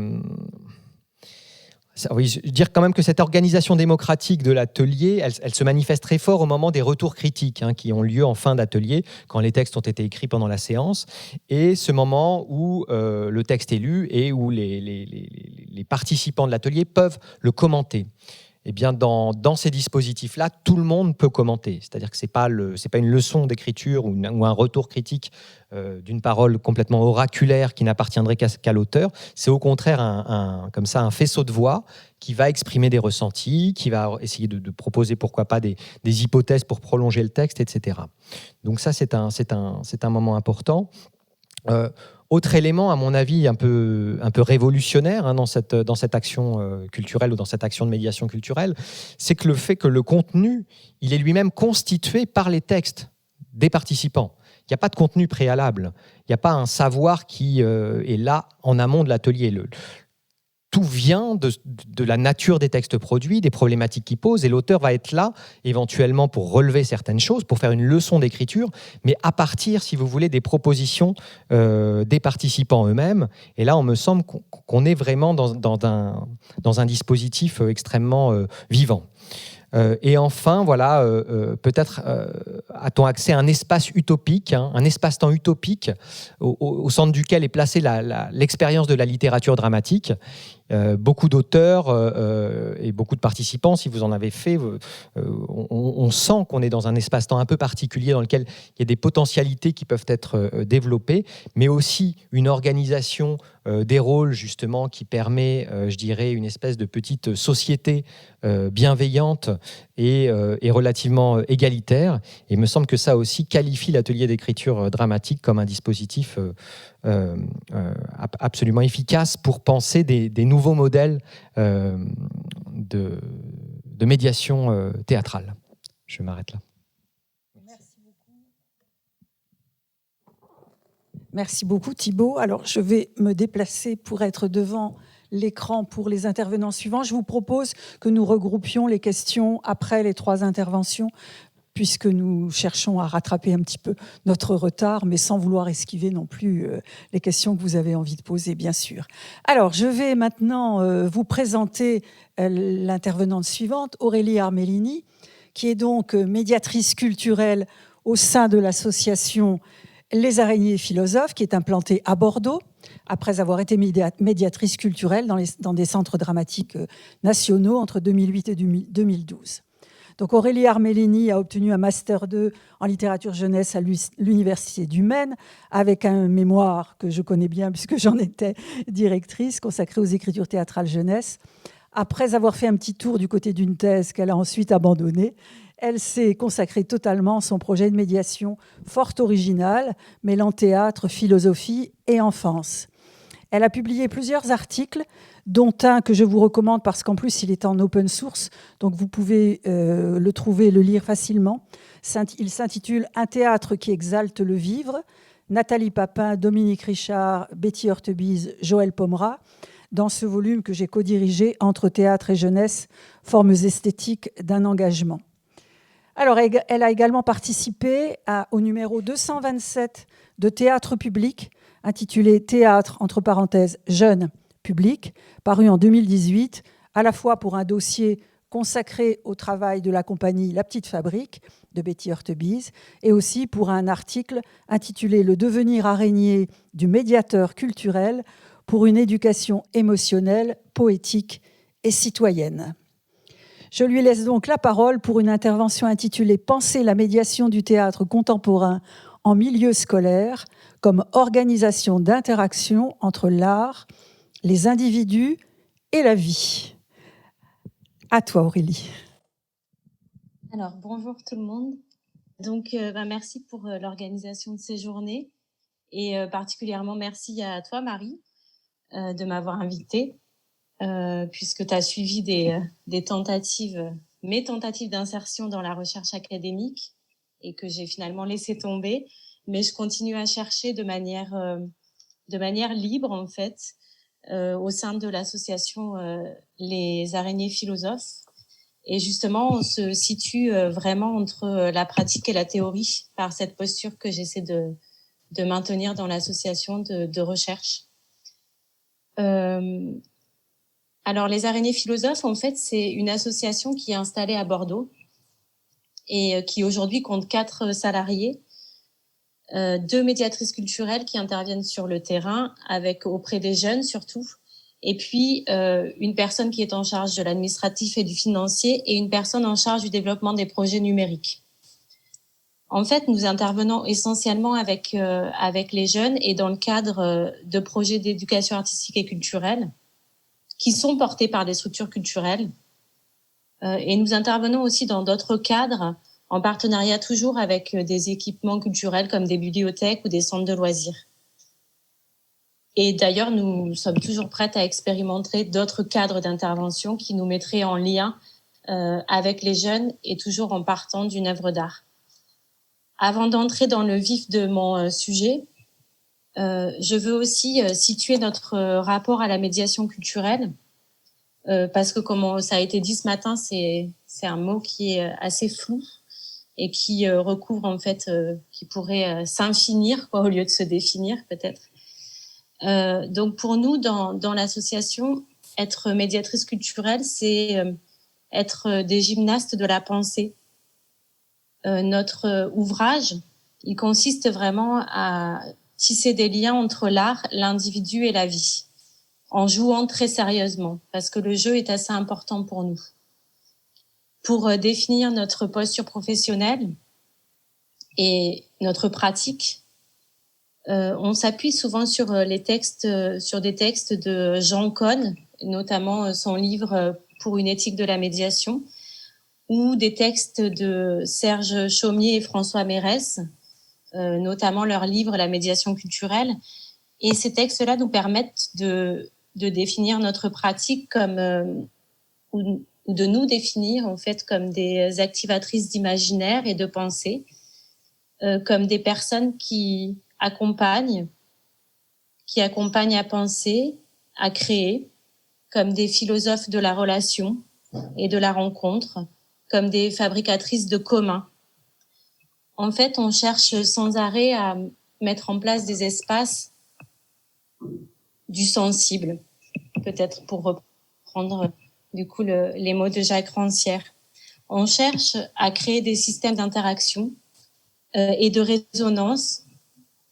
Oui, dire quand même que cette organisation démocratique de l'atelier, elle se manifeste très fort au moment des retours critiques qui ont lieu en fin d'atelier, quand les textes ont été écrits pendant la séance, et ce moment où le texte est lu et où les participants de l'atelier peuvent le commenter. Eh bien, dans ces dispositifs-là, tout le monde peut commenter. C'est-à-dire que ce n'est pas une leçon d'écriture ou un retour critique d'une parole complètement oraculaire qui n'appartiendrait qu'à l'auteur. C'est au contraire un faisceau de voix qui va exprimer des ressentis, qui va essayer de proposer, pourquoi pas, des hypothèses pour prolonger le texte, etc. Donc ça, c'est un moment important. Autre élément, à mon avis, un peu révolutionnaire dans cette action culturelle ou dans cette action de médiation culturelle, c'est que le fait que le contenu, il est lui-même constitué par les textes des participants. Il n'y a pas de contenu préalable. Il n'y a pas un savoir qui est là en amont de l'atelier. Tout vient de la nature des textes produits, des problématiques qu'ils posent, et l'auteur va être là éventuellement pour relever certaines choses, pour faire une leçon d'écriture, mais à partir, si vous voulez, des propositions des participants eux-mêmes. Et là, on me semble qu'on est vraiment dans un dispositif extrêmement vivant. Et enfin, voilà, peut-être a-t-on accès à un espace utopique, un espace-temps utopique au centre duquel est placée l'expérience de la littérature dramatique. Beaucoup d'auteurs et beaucoup de participants, si vous en avez fait, on sent qu'on est dans un espace-temps un peu particulier dans lequel il y a des potentialités qui peuvent être développées, mais aussi une organisation des rôles justement qui permet, je dirais, une espèce de petite société bienveillante et relativement égalitaire. Et il me semble que ça aussi qualifie l'atelier d'écriture dramatique comme un dispositif absolument efficace pour penser des nouveaux modèles de médiation théâtrale. Je m'arrête là. Merci beaucoup Thibaut. Alors je vais me déplacer pour être devant l'écran pour les intervenants suivants. Je vous propose que nous regroupions les questions après les 3 interventions, puisque nous cherchons à rattraper un petit peu notre retard, mais sans vouloir esquiver non plus les questions que vous avez envie de poser, bien sûr. Alors, je vais maintenant vous présenter l'intervenante suivante, Aurélie Armellini, qui est donc médiatrice culturelle au sein de l'association Les Araignées Philosophes, qui est implantée à Bordeaux, après avoir été médiatrice culturelle dans des centres dramatiques nationaux entre 2008 et 2012. Donc Aurélie Armellini a obtenu un Master 2 en littérature jeunesse à l'Université du Maine, avec un mémoire que je connais bien puisque j'en étais directrice, consacré aux écritures théâtrales jeunesse. Après avoir fait un petit tour du côté d'une thèse qu'elle a ensuite abandonnée, elle s'est consacrée totalement à son projet de médiation fort original, mêlant théâtre, philosophie et enfance. Elle a publié plusieurs articles, dont un que je vous recommande parce qu'en plus il est en open source, donc vous pouvez le trouver, le lire facilement. Il s'intitule « Un théâtre qui exalte le vivre », Nathalie Papin, Dominique Richard, Betty Hortebise, Joël Pomera, dans ce volume que j'ai co-dirigé entre théâtre et jeunesse, formes esthétiques d'un engagement. Alors, elle a également participé au numéro 227 de Théâtre public, intitulé Théâtre, entre parenthèses, jeune public, paru en 2018, à la fois pour un dossier consacré au travail de la compagnie La Petite Fabrique de Betty Hurtebise et aussi pour un article intitulé Le devenir araignée du médiateur culturel pour une éducation émotionnelle, poétique et citoyenne. Je lui laisse donc la parole pour une intervention intitulée « Penser la médiation du théâtre contemporain en milieu scolaire comme organisation d'interaction entre l'art, les individus et la vie ». À toi, Aurélie. Alors, bonjour tout le monde. Donc, merci pour l'organisation de ces journées et particulièrement merci à toi, Marie, de m'avoir invitée, puisque tu as suivi des tentatives, mes tentatives d'insertion dans la recherche académique et que j'ai finalement laissé tomber. Mais je continue à chercher de manière libre, en fait, au sein de l'association Les Araignées Philosophes. Et justement, on se situe vraiment entre la pratique et la théorie par cette posture que j'essaie de maintenir dans l'association de recherche. Alors, les Araignées Philosophes, en fait, c'est une association qui est installée à Bordeaux et qui aujourd'hui compte 4 salariés, 2 médiatrices culturelles qui interviennent sur le terrain auprès des jeunes surtout, et puis une personne qui est en charge de l'administratif et du financier et une personne en charge du développement des projets numériques. En fait, nous intervenons essentiellement avec les jeunes et dans le cadre de projets d'éducation artistique et culturelle qui sont portés par des structures culturelles. Et nous intervenons aussi dans d'autres cadres en partenariat toujours avec des équipements culturels comme des bibliothèques ou des centres de loisirs. Et d'ailleurs, nous sommes toujours prêtes à expérimenter d'autres cadres d'intervention qui nous mettraient en lien avec les jeunes et toujours en partant d'une œuvre d'art. Avant d'entrer dans le vif de mon sujet, je veux aussi situer notre rapport à la médiation culturelle, parce que comme ça a été dit ce matin, c'est un mot qui est assez flou et qui recouvre en fait, qui pourrait s'infinir au lieu de se définir peut-être. Donc pour nous, dans l'association, être médiatrice culturelle, c'est être des gymnastes de la pensée. Notre ouvrage, il consiste vraiment à tisser des liens entre l'art, l'individu et la vie, en jouant très sérieusement, parce que le jeu est assez important pour nous. Pour définir notre posture professionnelle et notre pratique, on s'appuie souvent sur des textes de Jean Cohn, notamment son livre Pour une éthique de la médiation, ou des textes de Serge Chaumier et François Mérès, notamment leur livre La médiation culturelle. Et ces textes-là nous permettent de définir notre pratique comme ou de nous définir en fait comme des activatrices d'imaginaire et de pensée, comme des personnes qui accompagnent à penser, à créer, comme des philosophes de la relation et de la rencontre, comme des fabricatrices de commun. En fait, on cherche sans arrêt à mettre en place des espaces du sensible, peut-être pour reprendre du coup les mots de Jacques Rancière. On cherche à créer des systèmes d'interaction et de résonance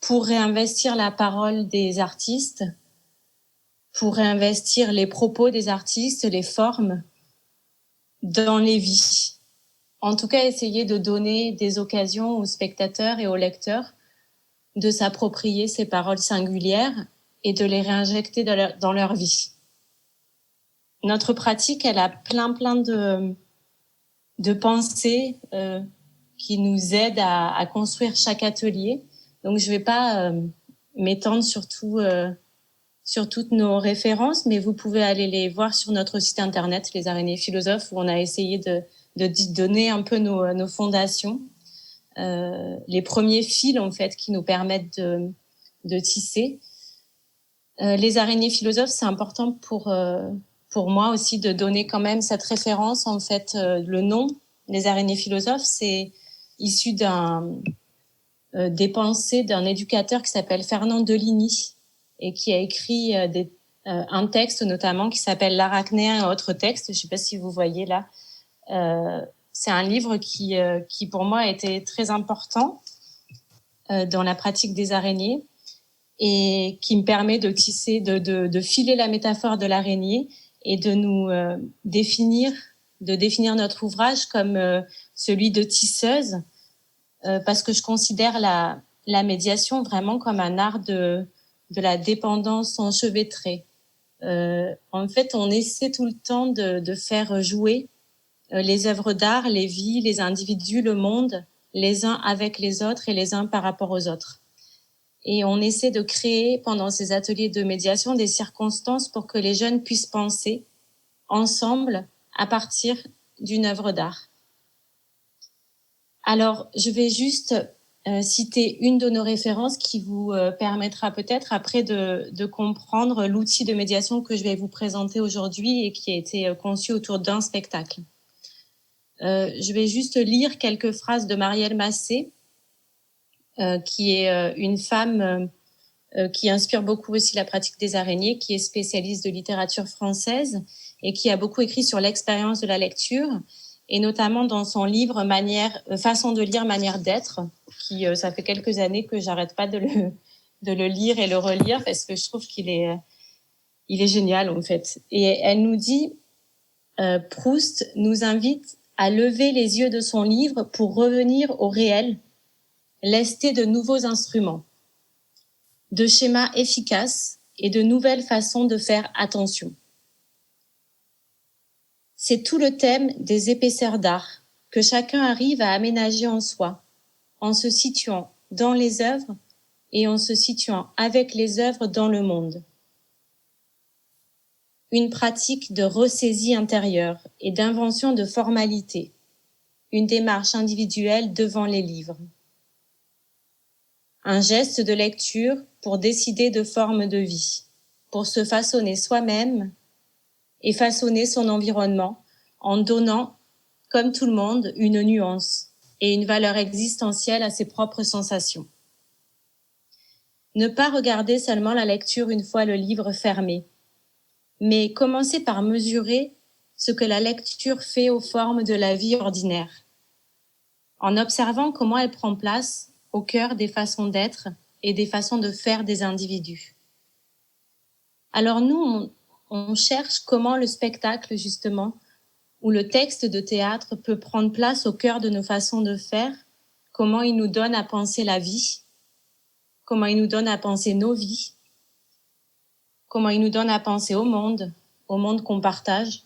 pour réinvestir la parole des artistes, pour réinvestir les propos des artistes, les formes dans les vies. En tout cas, essayer de donner des occasions aux spectateurs et aux lecteurs de s'approprier ces paroles singulières et de les réinjecter dans leur vie. Notre pratique, elle a plein de pensées qui nous aident à construire chaque atelier. Donc, je vais pas m'étendre sur toutes nos références, mais vous pouvez aller les voir sur notre site internet, Les Araignées Philosophes, où on a essayé de donner un peu nos fondations, les premiers fils en fait qui nous permettent de tisser. Les Araignées Philosophes, c'est important pour moi aussi de donner quand même cette référence en fait, le nom Les araignées philosophes, c'est issu des pensées d'un éducateur qui s'appelle Fernand Deligny et qui a écrit un texte notamment qui s'appelle L'Arachnéen et autres textes. Je ne sais pas si vous voyez là. C'est un livre qui pour moi a été très important dans la pratique des araignées et qui me permet de tisser, de filer la métaphore de l'araignée et de nous définir notre ouvrage comme celui de tisseuse, parce que je considère la médiation vraiment comme un art de la dépendance enchevêtrée. En fait, on essaie tout le temps de faire jouer les œuvres d'art, les vies, les individus, le monde, les uns avec les autres et les uns par rapport aux autres. Et on essaie de créer pendant ces ateliers de médiation des circonstances pour que les jeunes puissent penser ensemble à partir d'une œuvre d'art. Alors, je vais juste citer une de nos références qui vous permettra peut-être après de comprendre l'outil de médiation que je vais vous présenter aujourd'hui et qui a été conçu autour d'un spectacle. Je vais juste lire quelques phrases de Marielle Massé, qui est une femme qui inspire beaucoup aussi la pratique des araignées, qui est spécialiste de littérature française et qui a beaucoup écrit sur l'expérience de la lecture, et notamment dans son livre Façon de lire, manière d'être, qui ça fait quelques années que j'arrête pas de le lire et le relire parce que je trouve qu'il est génial en fait. Et elle nous dit Proust nous invite à lever les yeux de son livre pour revenir au réel, lester de nouveaux instruments, de schémas efficaces et de nouvelles façons de faire attention. C'est tout le thème des épaisseurs d'art que chacun arrive à aménager en soi, en se situant dans les œuvres et en se situant avec les œuvres dans le monde. Une pratique de ressaisie intérieure et d'invention de formalités, une démarche individuelle devant les livres. Un geste de lecture pour décider de formes de vie, pour se façonner soi-même et façonner son environnement en donnant, comme tout le monde, une nuance et une valeur existentielle à ses propres sensations. Ne pas regarder seulement la lecture une fois le livre fermé, mais commencer par mesurer ce que la lecture fait aux formes de la vie ordinaire, en observant comment elle prend place au cœur des façons d'être et des façons de faire des individus. Alors nous, on cherche comment le spectacle, justement, ou le texte de théâtre peut prendre place au cœur de nos façons de faire, comment il nous donne à penser la vie, comment il nous donne à penser nos vies, comment il nous donne à penser au monde qu'on partage,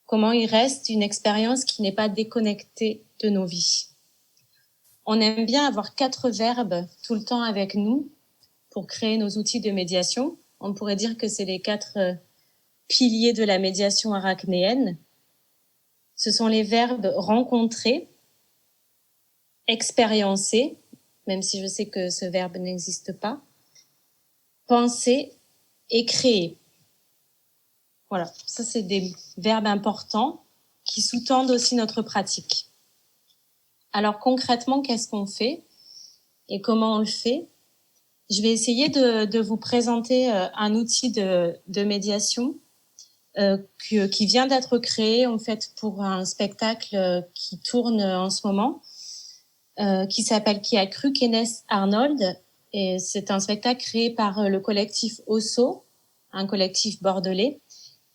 comment il reste une expérience qui n'est pas déconnectée de nos vies. On aime bien avoir 4 verbes tout le temps avec nous pour créer nos outils de médiation. On pourrait dire que c'est les 4 piliers de la médiation arachnéenne. Ce sont les verbes rencontrer, expériencer, même si je sais que ce verbe n'existe pas, penser et créer. Voilà, ça c'est des verbes importants qui sous-tendent aussi notre pratique. Alors concrètement, qu'est-ce qu'on fait et comment on le fait? Je vais essayer de vous présenter un outil de médiation qui vient d'être créé en fait pour un spectacle qui tourne en ce moment, qui s'appelle Qui a cru Kenneth Arnold, et c'est un spectacle créé par le collectif Osso, un collectif bordelais.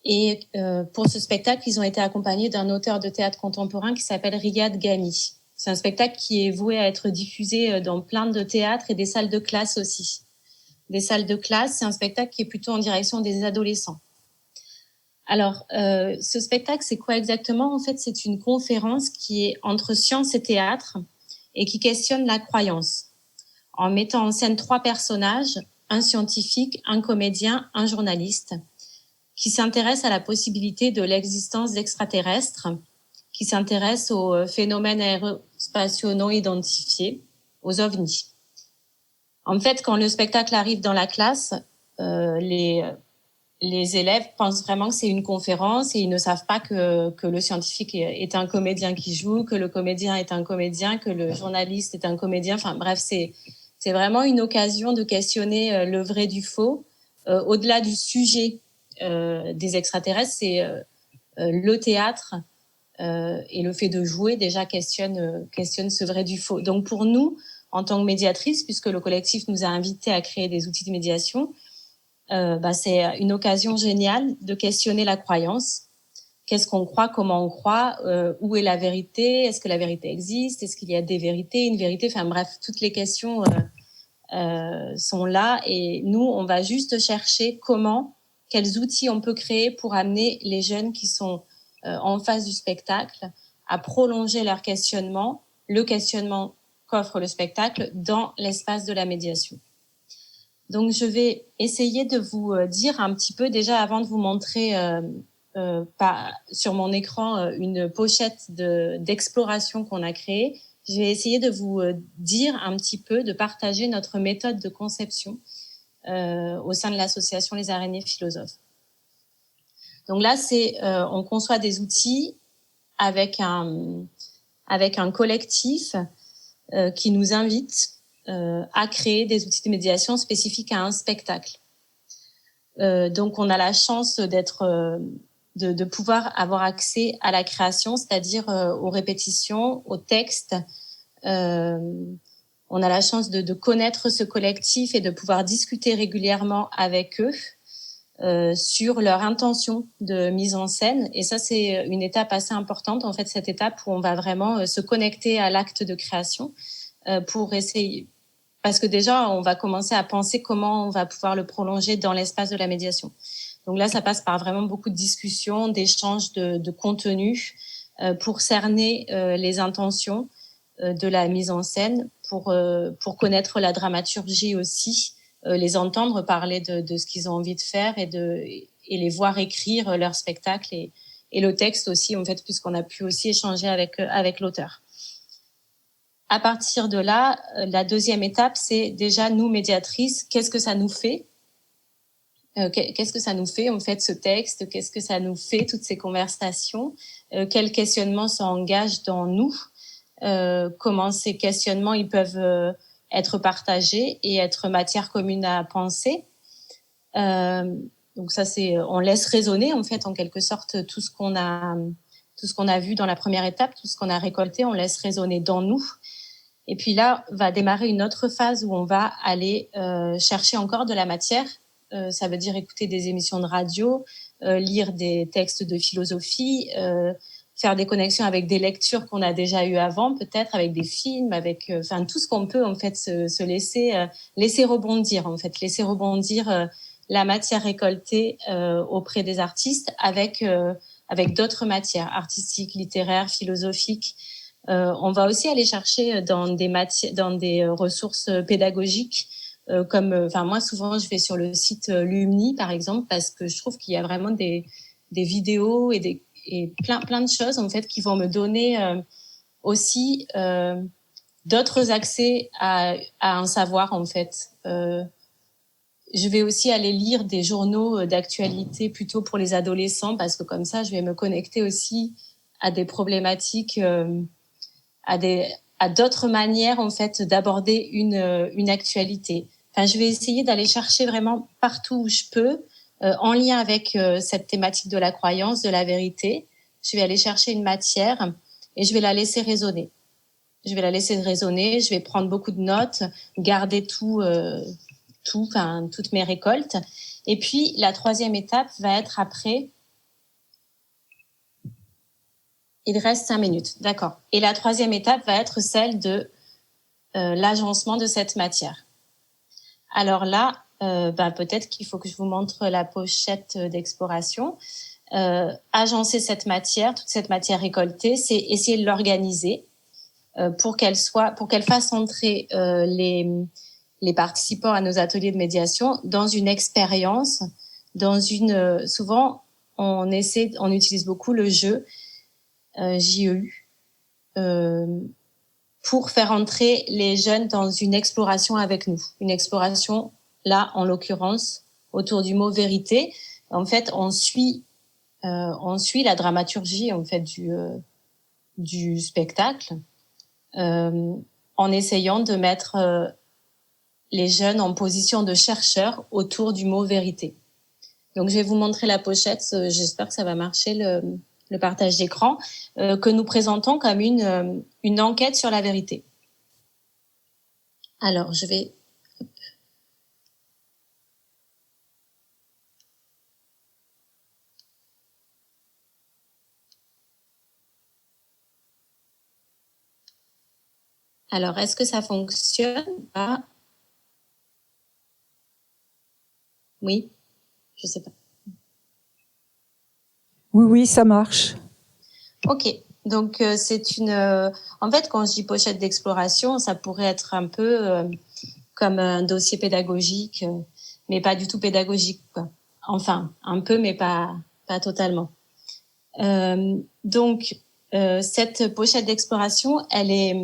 Et pour ce spectacle, ils ont été accompagnés d'un auteur de théâtre contemporain qui s'appelle Riyad Ghani. C'est un spectacle qui est voué à être diffusé dans plein de théâtres et des salles de classe aussi. Des salles de classe, c'est un spectacle qui est plutôt en direction des adolescents. Alors, ce spectacle, c'est quoi exactement? En fait, c'est une conférence qui est entre science et théâtre et qui questionne la croyance, en mettant en scène 3 personnages, un scientifique, un comédien, un journaliste, qui s'intéressent à la possibilité de l'existence d'extraterrestres, qui s'intéressent aux phénomènes aérospatiaux non identifiés, aux ovnis. En fait, quand le spectacle arrive dans la classe, les les élèves pensent vraiment que c'est une conférence et ils ne savent pas que le scientifique est un comédien qui joue, que le comédien est un comédien, que le journaliste est un comédien. Enfin bref, c'est vraiment une occasion de questionner le vrai du faux. Au-delà du sujet des extraterrestres, c'est le théâtre et le fait de jouer déjà questionne ce vrai du faux. Donc pour nous, en tant que médiatrice, puisque le collectif nous a invités à créer des outils de médiation, c'est une occasion géniale de questionner la croyance. Qu'est-ce qu'on croit, comment on croit, où est la vérité, est-ce que la vérité existe, est-ce qu'il y a des vérités, une vérité, enfin bref, toutes les questions sont là et nous, on va juste chercher quels outils on peut créer pour amener les jeunes qui sont en face du spectacle à prolonger leur questionnement, le questionnement qu'offre le spectacle dans l'espace de la médiation. Donc, je vais essayer de vous dire un petit peu, déjà avant de vous montrer sur mon écran une pochette d'exploration qu'on a créée, je vais essayer de vous dire un petit peu, de partager notre méthode de conception au sein de l'association Les Araignées Philosophes. Donc là, on conçoit des outils avec un collectif qui nous invite à créer des outils de médiation spécifiques à un spectacle. Donc, on a la chance de pouvoir avoir accès à la création, c'est-à-dire aux répétitions, aux textes. On a la chance de connaître ce collectif et de pouvoir discuter régulièrement avec eux sur leur intention de mise en scène. Et ça, c'est une étape assez importante, en fait, cette étape où on va vraiment se connecter à l'acte de création pour essayer... Parce que déjà, on va commencer à penser comment on va pouvoir le prolonger dans l'espace de la médiation. Donc là, ça passe par vraiment beaucoup de discussions, d'échanges de contenu pour cerner les intentions de la mise en scène, pour connaître la dramaturgie aussi, les entendre parler de ce qu'ils ont envie de faire et les voir écrire leur spectacle et le texte aussi, en fait, puisqu'on a pu aussi échanger avec l'auteur. À partir de là, la deuxième étape, c'est déjà nous, médiatrices, qu'est-ce que ça nous fait ? Qu'est-ce que ça nous fait, en fait, ce texte ? Qu'est-ce que ça nous fait, toutes ces conversations ? Quels questionnements s'engagent dans nous ? Comment ces questionnements ils peuvent être partagés et être matière commune à penser ? Donc ça, on laisse résonner, en fait, en quelque sorte, tout ce qu'on a vu dans la première étape, tout ce qu'on a récolté, on laisse résonner dans nous. Et puis là, va démarrer une autre phase où on va aller chercher encore de la matière. Ça veut dire écouter des émissions de radio, lire des textes de philosophie, faire des connexions avec des lectures qu'on a déjà eues avant, peut-être avec des films, avec tout ce qu'on peut en fait se laisser rebondir, en fait, laisser rebondir la matière récoltée auprès des artistes avec d'autres matières artistiques, littéraires, philosophiques. On va aussi aller chercher dans des ressources pédagogiques, moi souvent je vais sur le site Lumni par exemple, parce que je trouve qu'il y a vraiment des vidéos et plein de choses en fait qui vont me donner aussi d'autres accès à un savoir en fait. Je vais aussi aller lire des journaux d'actualité plutôt pour les adolescents, parce que comme ça je vais me connecter aussi à des problématiques, à d'autres manières en fait d'aborder une actualité. Enfin, je vais essayer d'aller chercher vraiment partout où je peux, en lien avec cette thématique de la croyance, de la vérité. Je vais aller chercher une matière et je vais la laisser résonner. Je vais prendre beaucoup de notes, garder toutes mes récoltes. Et puis, la troisième étape va être après. Il reste 5 minutes, d'accord. Et la troisième étape va être celle de l'agencement de cette matière. Alors là, peut-être qu'il faut que je vous montre la pochette d'exploration. Agencer cette matière, toute cette matière récoltée, c'est essayer de l'organiser pour qu'elle fasse entrer les participants à nos ateliers de médiation dans une expérience, souvent on utilise beaucoup le jeu. JEU, pour faire entrer les jeunes dans une exploration avec nous. Une exploration, là, en l'occurrence, autour du mot vérité. En fait, on suit la dramaturgie en fait du spectacle en essayant de mettre les jeunes en position de chercheurs autour du mot vérité. Donc, je vais vous montrer la pochette. J'espère que ça va marcher, le partage d'écran, que nous présentons comme une enquête sur la vérité. Alors, je vais... Alors, est-ce que ça fonctionne? Ah. Oui, je sais pas. Oui, ça marche. Ok, donc c'est une... en fait, quand je dis pochette d'exploration, ça pourrait être un peu comme un dossier pédagogique, mais pas du tout pédagogique, quoi. Enfin, un peu, mais pas totalement. Donc, cette pochette d'exploration, elle est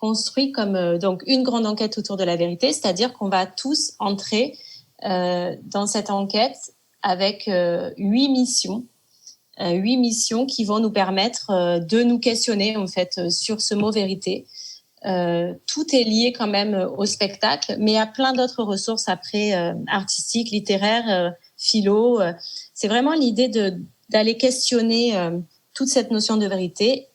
construite comme donc une grande enquête autour de la vérité, c'est-à-dire qu'on va tous entrer dans cette enquête avec 8 missions. 8 missions qui vont nous permettre de nous questionner en fait sur ce mot vérité. Tout est lié quand même au spectacle, mais il y a plein d'autres ressources après artistiques, littéraires, philo. C'est vraiment l'idée d'aller questionner toute cette notion de vérité,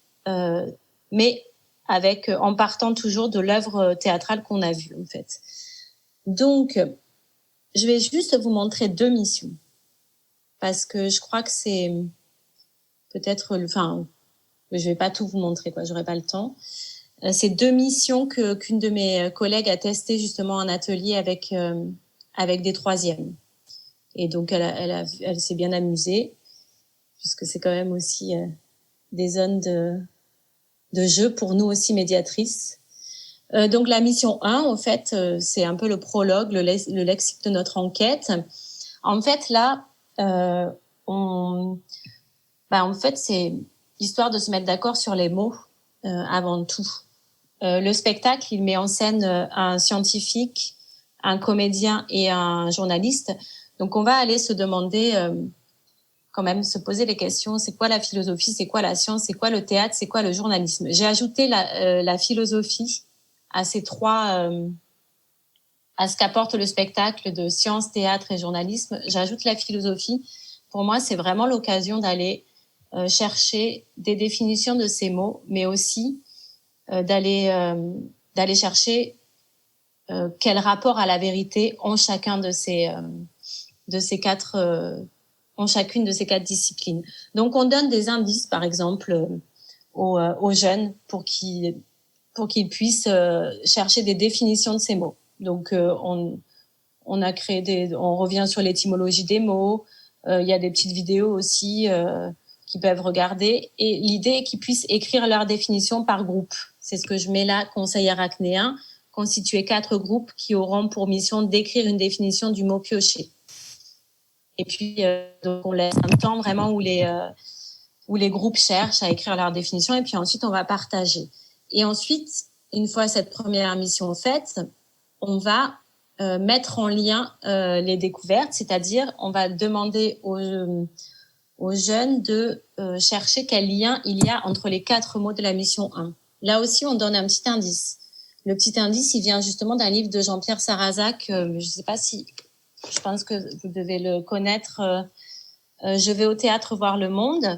mais en partant toujours de l'œuvre théâtrale qu'on a vue en fait. Donc, je vais juste vous montrer 2 missions parce que je crois que c'est peut-être, enfin, je vais pas tout vous montrer, quoi. J'aurai pas le temps. C'est 2 missions qu'une de mes collègues a testées justement en atelier avec des troisièmes. Et donc elle s'est bien amusée puisque c'est quand même aussi des zones de jeu pour nous aussi médiatrices. Donc la mission 1, en fait, c'est un peu le prologue, le lexique de notre enquête. En fait, là, en fait, c'est histoire de se mettre d'accord sur les mots avant tout. Le spectacle, il met en scène un scientifique, un comédien et un journaliste. Donc, on va aller se demander, quand même, se poser les questions. C'est quoi la philosophie? C'est quoi la science? C'est quoi le théâtre? C'est quoi le journalisme? J'ai ajouté la philosophie à ces trois, à ce qu'apporte le spectacle de science, théâtre et journalisme. J'ajoute la philosophie. Pour moi, c'est vraiment l'occasion d'aller chercher des définitions de ces mots, mais aussi d'aller chercher quel rapport à la vérité ont chacun de ces quatre ont chacune de ces 4 disciplines. Donc on donne des indices, par exemple, aux jeunes pour qu'ils puissent chercher des définitions de ces mots. Donc on a créé on revient sur l'étymologie des mots. Il y a des petites vidéos aussi qu'ils peuvent regarder. Et l'idée est qu'ils puissent écrire leur définition par groupe. C'est ce que je mets là, conseil arachnéen, constituer 4 groupes qui auront pour mission d'écrire une définition du mot pioché. Et puis, donc on laisse un temps vraiment où les groupes cherchent à écrire leur définition et puis ensuite, on va partager. Et ensuite, une fois cette première mission faite, on va mettre en lien les découvertes, c'est-à-dire on va demander aux jeunes de chercher quel lien il y a entre les 4 mots de la mission 1. Là aussi, on donne un petit indice. Le petit indice, il vient justement d'un livre de Jean-Pierre Sarrazac. Je ne sais pas si... Je pense que vous devez le connaître. Je vais au théâtre voir le monde.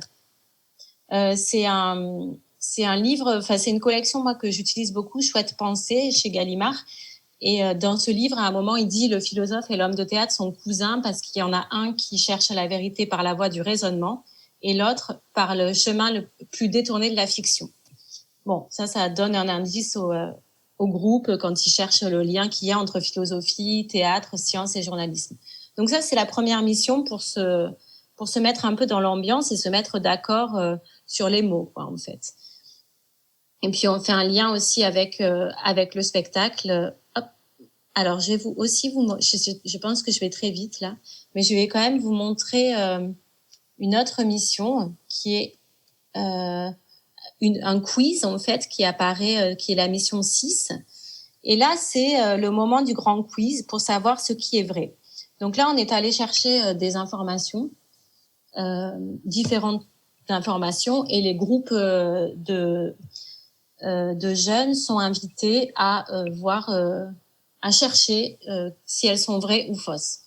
C'est un livre, enfin c'est une collection moi que j'utilise beaucoup, Chouette pensée chez Gallimard. Et dans ce livre, à un moment, il dit le philosophe et l'homme de théâtre sont cousins parce qu'il y en a un qui cherche la vérité par la voie du raisonnement et l'autre par le chemin le plus détourné de la fiction. Bon, ça donne un indice au groupe quand ils cherchent le lien qu'il y a entre philosophie, théâtre, science et journalisme. Donc ça, c'est la première mission pour se mettre un peu dans l'ambiance et se mettre d'accord sur les mots, quoi, en fait. Et puis, on fait un lien aussi avec le spectacle. Hop. Alors, je vais je pense que je vais très vite là, mais je vais quand même vous montrer une autre mission qui est un quiz en fait qui apparaît, qui est la mission 6. Et là, c'est le moment du grand quiz pour savoir ce qui est vrai. Donc là, on est allé chercher des informations différentes informations et les groupes de jeunes sont invités à à chercher si elles sont vraies ou fausses.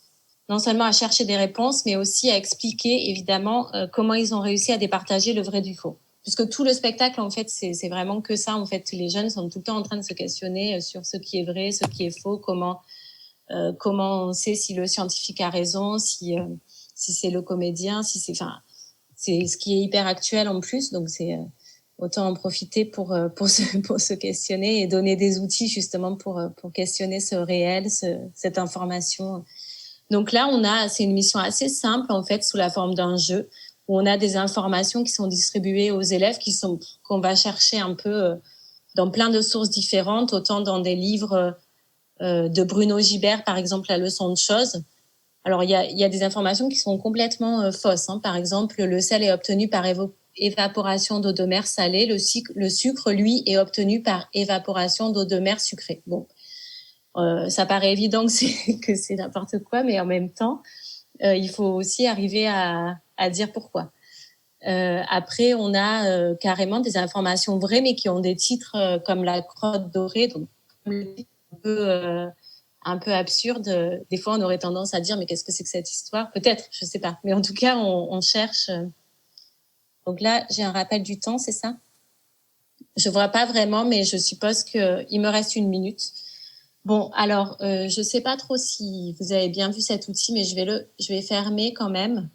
Non seulement à chercher des réponses, mais aussi à expliquer évidemment comment ils ont réussi à départager le vrai du faux. Puisque tout le spectacle, en fait, c'est vraiment que ça. En fait, les jeunes sont tout le temps en train de se questionner sur ce qui est vrai, ce qui est faux, comment on sait si le scientifique a raison, si c'est le comédien, c'est ce qui est hyper actuel en plus. Donc c'est autant en profiter pour se questionner et donner des outils justement pour questionner ce réel, cette information. Donc là, c'est une mission assez simple en fait sous la forme d'un jeu où on a des informations qui sont distribuées aux élèves qu'on va chercher un peu dans plein de sources différentes, autant dans des livres de Bruno Gibert, par exemple, La leçon de choses. Alors, il y a des informations qui sont complètement fausses. Hein. Par exemple, le sel est obtenu par évaporation d'eau de mer salée. Le sucre, lui, est obtenu par évaporation d'eau de mer sucrée. Bon, ça paraît évident que c'est n'importe quoi, mais en même temps, il faut aussi arriver à dire pourquoi. Après, on a carrément des informations vraies, mais qui ont des titres comme la crotte dorée, donc un peu absurde. Des fois, on aurait tendance à dire mais qu'est-ce que c'est que cette histoire ? Peut-être, je sais pas. Mais en tout cas, on cherche. Donc là, j'ai un rappel du temps, c'est ça ? Je vois pas vraiment, mais je suppose qu'il me reste 1 minute. Bon, alors, je sais pas trop si vous avez bien vu cet outil, mais je vais fermer quand même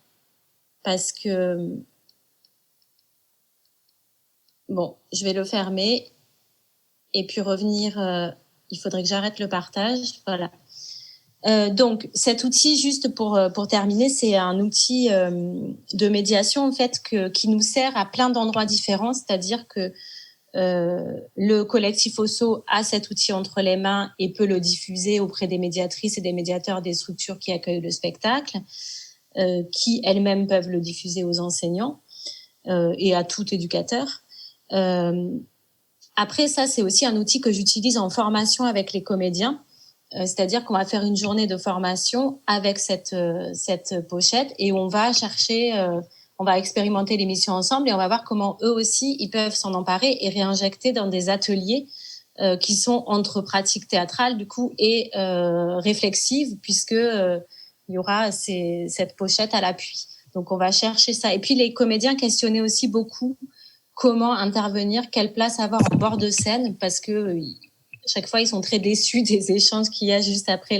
parce que bon, je vais le fermer et puis revenir. Il faudrait que j'arrête le partage. Voilà. Donc, cet outil, juste pour terminer, c'est un outil de médiation en fait qui nous sert à plein d'endroits différents. C'est-à-dire que le collectif Osso a cet outil entre les mains et peut le diffuser auprès des médiatrices et des médiateurs des structures qui accueillent le spectacle, qui elles-mêmes peuvent le diffuser aux enseignants et à tout éducateur. Après, ça, c'est aussi un outil que j'utilise en formation avec les comédiens. C'est-à-dire qu'on va faire une journée de formation avec cette pochette et on va chercher, on va expérimenter l'émission ensemble et on va voir comment eux aussi, ils peuvent s'en emparer et réinjecter dans des ateliers qui sont entre pratiques théâtrales, du coup, et réflexives, puisque il y aura cette pochette à l'appui. Donc, on va chercher ça. Et puis, les comédiens questionnaient aussi beaucoup comment intervenir, quelle place avoir en bord de scène, parce que chaque fois, ils sont très déçus des échanges qu'il y a juste après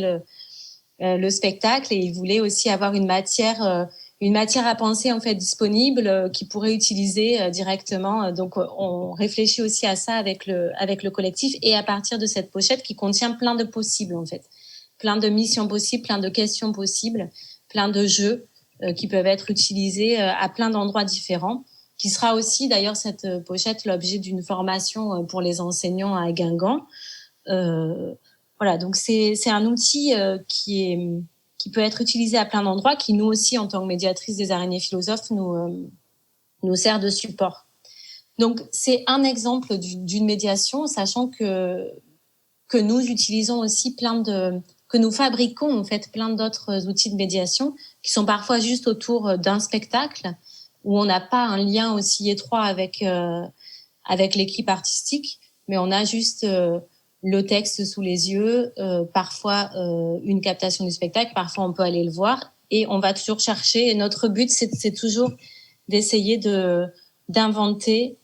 le spectacle et ils voulaient aussi avoir une matière à penser en fait disponible qu'ils pourraient utiliser directement. Donc, on réfléchit aussi à ça avec le collectif et à partir de cette pochette qui contient plein de possibles en fait, plein de missions possibles, plein de questions possibles, plein de jeux qui peuvent être utilisés à plein d'endroits différents. Qui sera aussi d'ailleurs cette pochette l'objet d'une formation pour les enseignants à Guingamp. Voilà, donc c'est un outil qui peut être utilisé à plein d'endroits, qui nous aussi, en tant que médiatrice des araignées philosophes, nous sert de support. Donc c'est un exemple d'une médiation, sachant que nous utilisons aussi que nous fabriquons en fait plein d'autres outils de médiation qui sont parfois juste autour d'un spectacle où on n'a pas un lien aussi étroit avec l'équipe artistique, mais on a juste le texte sous les yeux, parfois une captation du spectacle, parfois on peut aller le voir, et on va toujours chercher. Et notre but, c'est toujours d'essayer d'inventer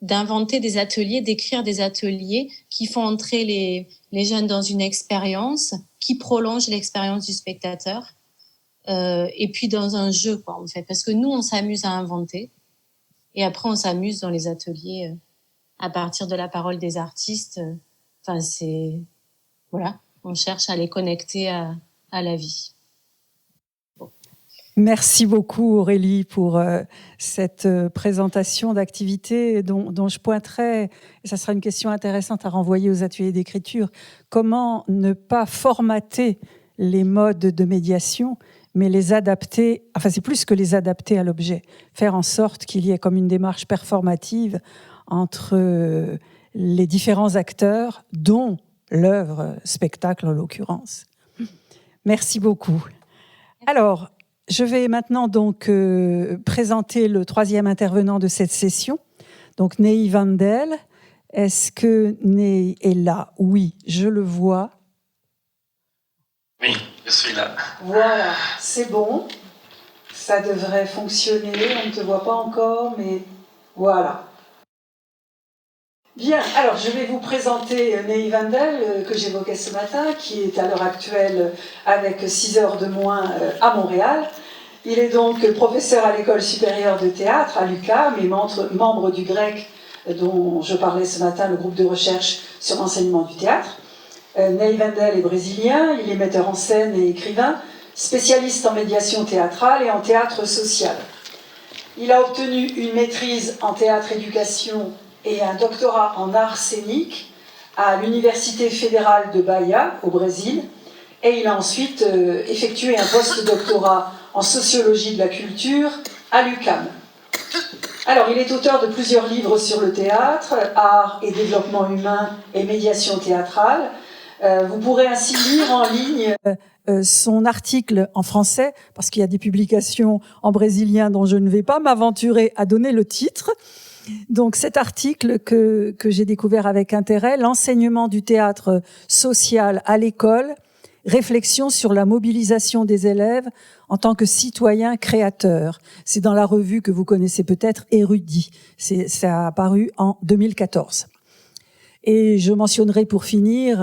des ateliers, d'écrire des ateliers qui font entrer les jeunes dans une expérience, qui prolonge l'expérience du spectateur. Et puis dans un jeu, quoi, en fait. Parce que nous, on s'amuse à inventer. Et après, on s'amuse dans les ateliers à partir de la parole des artistes. Enfin, voilà, on cherche à les connecter à la vie. Bon. Merci beaucoup Aurélie pour cette présentation d'activité dont je pointerai, et ça sera une question intéressante à renvoyer aux ateliers d'écriture, comment ne pas formater les modes de médiation, mais les adapter, enfin c'est plus que les adapter à l'objet, faire en sorte qu'il y ait comme une démarche performative entre les différents acteurs, dont l'œuvre spectacle en l'occurrence. Merci beaucoup. Alors, Je vais maintenant donc présenter le troisième intervenant de cette session, donc Nei Wendel. Est-ce que Nei est là? Oui, je le vois. Oui, je suis là. Voilà, c'est bon. Ça devrait fonctionner. On ne te voit pas encore, mais voilà. Bien, alors je vais vous présenter Nei Wendel, que j'évoquais ce matin, qui est à l'heure actuelle avec 6 heures de moins à Montréal. Il est donc professeur à l'école supérieure de théâtre à l'UQAM et membre du GREC, dont je parlais ce matin, le groupe de recherche sur l'enseignement du théâtre. Nei Wendel est brésilien, il est metteur en scène et écrivain, spécialiste en médiation théâtrale et en théâtre social. Il a obtenu une maîtrise en théâtre-éducation et un doctorat en arts scéniques à l'Université fédérale de Bahia, au Brésil, et il a ensuite effectué un post-doctorat en sociologie de la culture à l'UQAM. Alors, il est auteur de plusieurs livres sur le théâtre, art et développement humain et médiation théâtrale. Vous pourrez ainsi lire en ligne son article en français, parce qu'il y a des publications en brésilien dont je ne vais pas m'aventurer à donner le titre. Donc cet article que j'ai découvert avec intérêt, l'enseignement du théâtre social à l'école, réflexion sur la mobilisation des élèves en tant que citoyens créateurs. C'est dans la revue que vous connaissez peut-être, Érudit. Ça a apparu en 2014. Et je mentionnerai pour finir,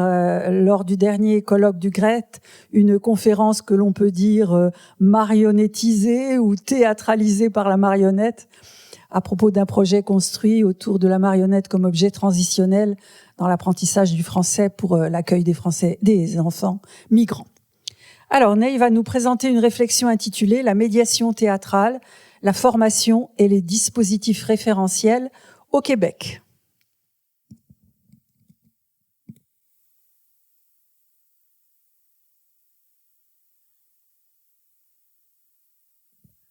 lors du dernier colloque du GRET, une conférence que l'on peut dire marionnettisée ou théâtralisée par la marionnette, à propos d'un projet construit autour de la marionnette comme objet transitionnel dans l'apprentissage du français pour l'accueil des enfants migrants. Alors, Nei va nous présenter une réflexion intitulée « La médiation théâtrale, la formation et les dispositifs référentiels au Québec ».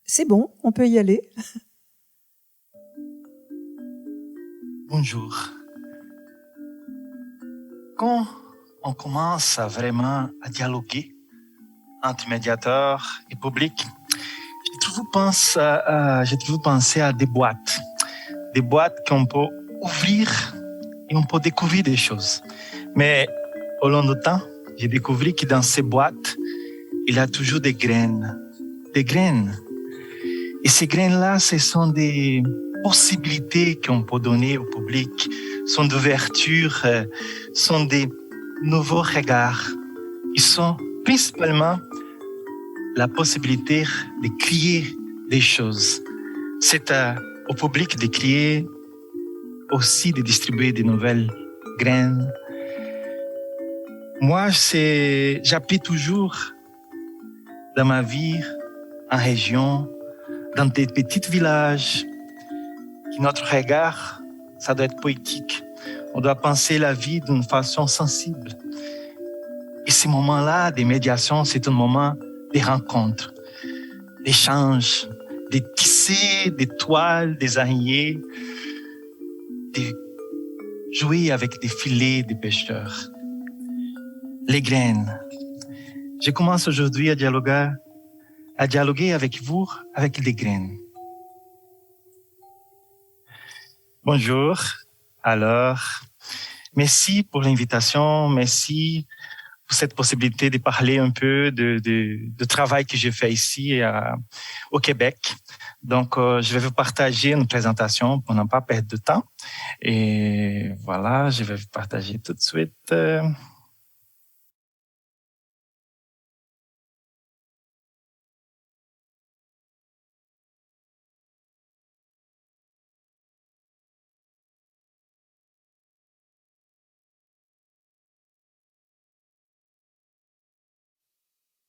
C'est bon, on peut y aller. Bonjour. Quand on commence vraiment à dialoguer entre médiateurs et public, j'ai toujours pensé à des boîtes qu'on peut ouvrir et on peut découvrir des choses. Mais au long du temps, j'ai découvert que dans ces boîtes, il y a toujours des graines. Et ces graines-là, ce sont des possibilités qu'on peut donner au public, sont d'ouverture, sont des nouveaux regards. Ils sont principalement la possibilité de créer des choses. C'est au public de créer, aussi de distribuer de nouvelles graines. Moi, j'appuie toujours dans ma vie, en région, dans des petits villages, que notre regard, ça doit être poétique. On doit penser la vie d'une façon sensible. Et ces moments-là de médiation, c'est un moment de rencontres, d'échanges, de tisser des toiles, des araignées, de jouer avec des filets de pêcheurs. Les graines. Je commence aujourd'hui à dialoguer avec vous avec des graines. Bonjour. Alors, merci pour l'invitation, merci pour cette possibilité de parler un peu de travail que j'ai fait ici au Québec. Donc, je vais vous partager une présentation pour ne pas perdre de temps. Et voilà, je vais vous partager tout de suite.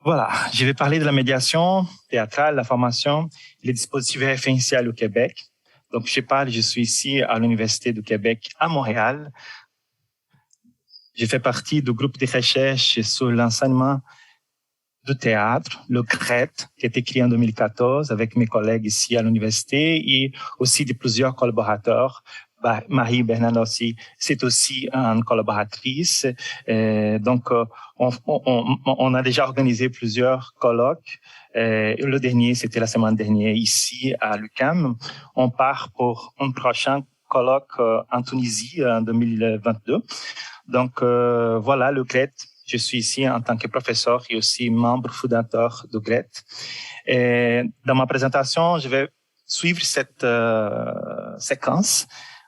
Voilà, je vais parler de la médiation théâtrale, la formation, les dispositifs référentiels au Québec. Donc, je suis ici à l'Université du Québec à Montréal. Je fais partie du groupe de recherche sur l'enseignement du théâtre, le GRET, qui a été créé en 2014 avec mes collègues ici à l'université et aussi de plusieurs collaborateurs Marie Bernardossi, c'est aussi une collaboratrice. Donc, on a déjà organisé plusieurs colloques. Le dernier, c'était la semaine dernière ici à l'UQAM. On part pour un prochain colloque en Tunisie en 2022. Donc, voilà, le GRET. Je suis ici en tant que professeur et aussi membre fondateur du GRET. Et dans ma présentation, je vais suivre cette séquence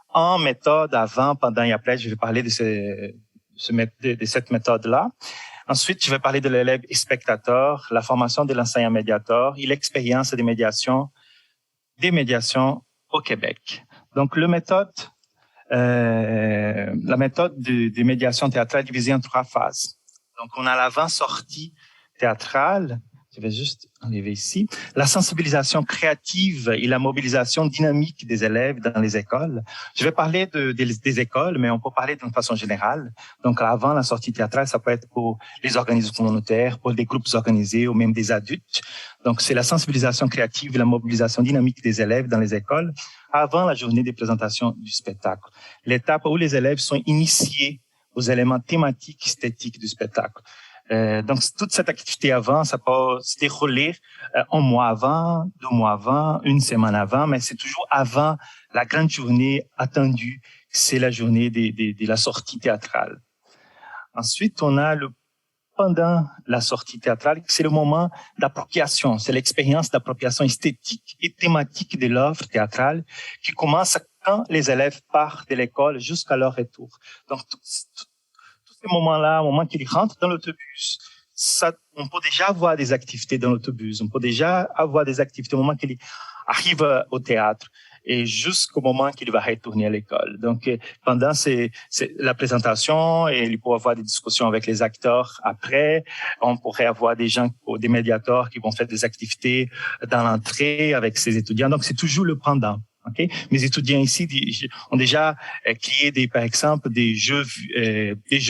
en méthode avant, pendant et après. Je vais parler de cette méthode-là. Ensuite, je vais parler de l'élève et spectateur, la formation de l'enseignant médiateur et l'expérience des médiations au Québec. Donc, la méthode de médiation théâtrale est divisée en 3 phases. Donc, on a l'avant-sortie théâtrale. Je vais juste enlever ici. La sensibilisation créative et la mobilisation dynamique des élèves dans les écoles. Je vais parler des écoles, mais on peut parler d'une façon générale. Donc, avant la sortie théâtrale, ça peut être pour les organismes communautaires, pour des groupes organisés ou même des adultes. Donc, c'est la sensibilisation créative et la mobilisation dynamique des élèves dans les écoles avant la journée des présentations du spectacle. L'étape où les élèves sont initiés aux éléments thématiques esthétiques du spectacle. Donc, toute cette activité avant, ça peut se dérouler un mois avant, 2 mois avant, 1 semaine avant, mais c'est toujours avant la grande journée attendue. C'est la journée de la sortie théâtrale. Ensuite, on a le pendant la sortie théâtrale, c'est le moment d'appropriation. C'est l'expérience d'appropriation esthétique et thématique de l'œuvre théâtrale qui commence quand les élèves partent de l'école jusqu'à leur retour. Donc, ces moments-là, au moment qu'ils rentrent dans l'autobus, on peut déjà avoir des activités dans l'autobus. On peut déjà avoir des activités au moment qu'ils arrivent au théâtre et jusqu'au moment qu'il va retourner à l'école. Donc, pendant c'est la présentation, et il peut y avoir des discussions avec les acteurs après. On pourrait avoir des gens, des médiateurs qui vont faire des activités dans l'entrée avec ces étudiants. Donc, c'est toujours le pendant. Okay? Mes étudiants ici ont déjà créé par exemple, des jeux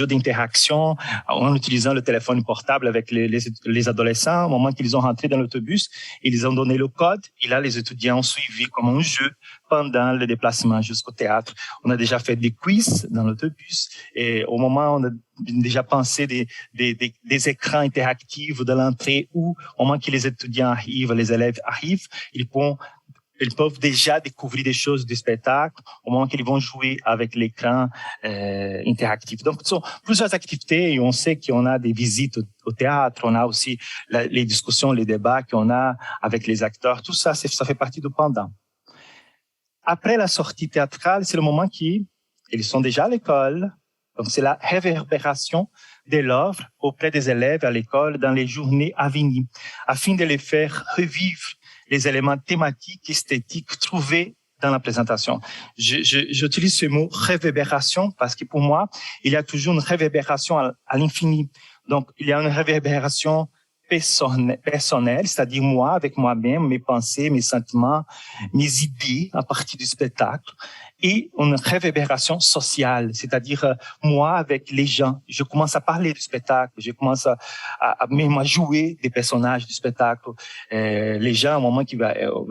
d'interaction en utilisant le téléphone portable avec les adolescents. Au moment qu'ils ont rentré dans l'autobus, ils ont donné le code et là, les étudiants ont suivi comme un jeu pendant le déplacement jusqu'au théâtre. On a déjà fait des quiz dans l'autobus et au moment, on a déjà pensé des écrans interactifs de l'entrée où, au moment que les étudiants arrivent, les élèves arrivent, ils peuvent déjà découvrir des choses du spectacle au moment qu'ils vont jouer avec l'écran interactif. Donc, ce sont plusieurs activités et on sait qu'on a des visites au théâtre, on a aussi les discussions, les débats qu'on a avec les acteurs. Tout ça, ça fait partie du pendant. Après la sortie théâtrale, c'est le moment ils sont déjà à l'école. Donc, c'est la réverbération de l'œuvre auprès des élèves à l'école dans les journées à venir, afin de les faire revivre les éléments thématiques, esthétiques trouvés dans la présentation. J'utilise ce mot réverbération parce que pour moi, il y a toujours une réverbération à l'infini. Donc, il y a une réverbération personnelle, c'est-à-dire moi, avec moi-même, mes pensées, mes sentiments, mes idées à partir du spectacle, et une réverbération sociale, c'est-à-dire moi avec les gens. Je commence à parler du spectacle, je commence même à jouer des personnages du spectacle. Les gens, au moment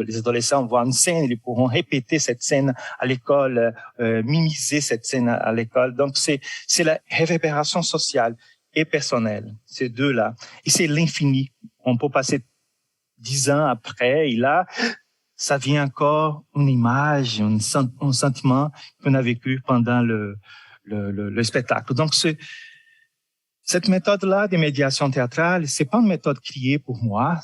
les adolescents voient une scène, ils pourront répéter cette scène à l'école, mimiser cette scène à l'école. Donc, c'est la réverbération sociale et personnelle, ces deux-là. Et c'est l'infini. On peut passer 10 ans après, et là, ça vient encore une image, un sentiment qu'on a vécu pendant le spectacle. Donc, cette méthode-là de médiation théâtrale, c'est pas une méthode créée pour moi.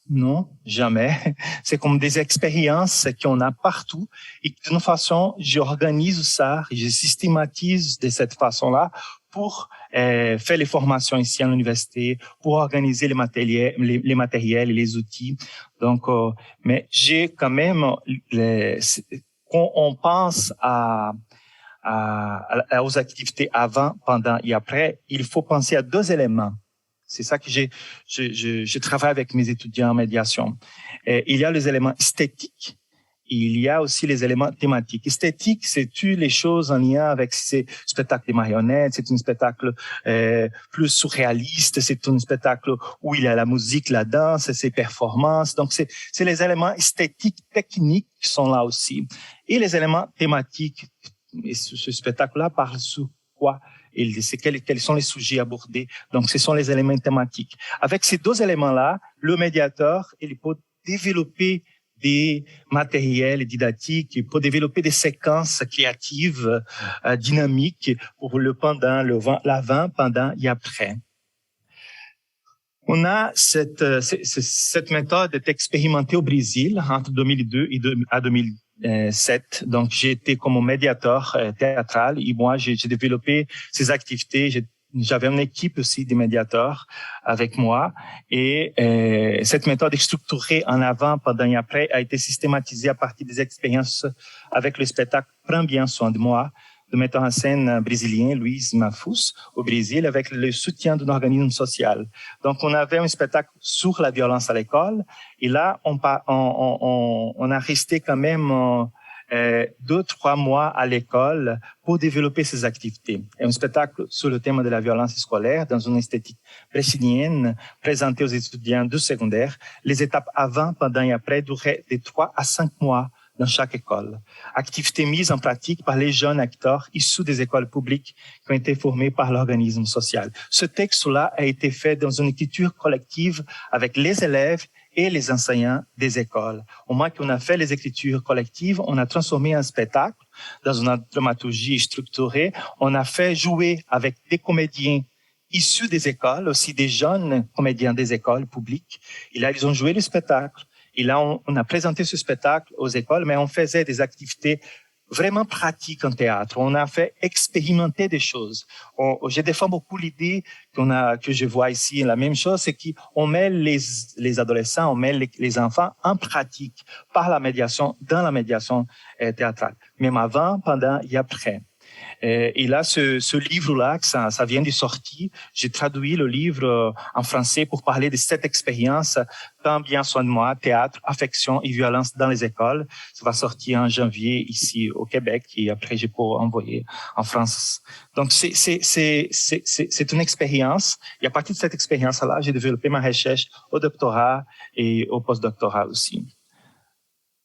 Non, jamais. C'est comme des expériences qu'on a partout. Et d'une façon, j'organise ça, je systématise de cette façon-là pour faire les formations ici à l'université, pour organiser les matériels et les outils. Donc, mais j'ai quand même, quand on pense aux activités avant, pendant et après, il faut penser à 2 éléments. C'est ça que je travaille avec mes étudiants en médiation. Il y a les éléments esthétiques. Il y a aussi les éléments thématiques. Esthétique, c'est toutes les choses en lien avec ces spectacles de marionnettes, c'est un spectacle plus surréaliste, c'est un spectacle où il y a la musique, la danse, ces performances. Donc, c'est les éléments esthétiques, techniques qui sont là aussi. Et les éléments thématiques, et ce spectacle-là parle sur quoi? Quels sont les sujets abordés? Donc, ce sont les éléments thématiques. Avec ces deux éléments-là, le médiateur, il peut développer des matériels didactiques, il peut développer des séquences créatives, dynamiques pour le pendant, l'avant, pendant et après. On a cette méthode est expérimentée au Brésil entre 2002 et 2007. Donc, j'ai été comme médiateur théâtral et moi, j'ai développé ces activités. J'avais une équipe aussi de médiateurs avec moi et cette méthode est structurée en avant, pendant et après a été systématisée à partir des expériences avec le spectacle Prends bien soin de moi, de metteur en scène brésilien Luiz Mafus au Brésil avec le soutien d'un organisme social. Donc, on avait un spectacle sur la violence à l'école et là, on a resté quand même 2-3 mois à l'école pour développer ces activités. Et un spectacle sur le thème de la violence scolaire dans une esthétique brésilienne présenté aux étudiants du secondaire. Les étapes avant, pendant et après duraient de 3 à 5 mois dans chaque école. Activités mises en pratique par les jeunes acteurs issus des écoles publiques qui ont été formés par l'organisme social. Ce texte-là a été fait dans une écriture collective avec les élèves et les enseignants des écoles. Au moment qu'on a fait les écritures collectives, on a transformé un spectacle dans une dramaturgie structurée. On a fait jouer avec des comédiens issus des écoles, aussi des jeunes comédiens des écoles publiques. Et là, ils ont joué le spectacle. Et là, on a présenté ce spectacle aux écoles, mais on faisait des activités vraiment pratiques en théâtre. On a fait expérimenter des choses. Je défends beaucoup l'idée que je vois ici, la même chose, c'est qu'on met les adolescents, on met les enfants en pratique par la médiation, dans la médiation théâtrale. Même avant, pendant et après. Et là, ce livre-là, ça vient de sortir. J'ai traduit le livre en français pour parler de cette expérience, Prends bien soin de moi, théâtre, affection et violence dans les écoles. Ça va sortir en janvier ici au Québec et après je peux envoyer en France. Donc c'est une expérience. Et à partir de cette expérience-là, j'ai développé ma recherche au doctorat et au postdoctorat aussi.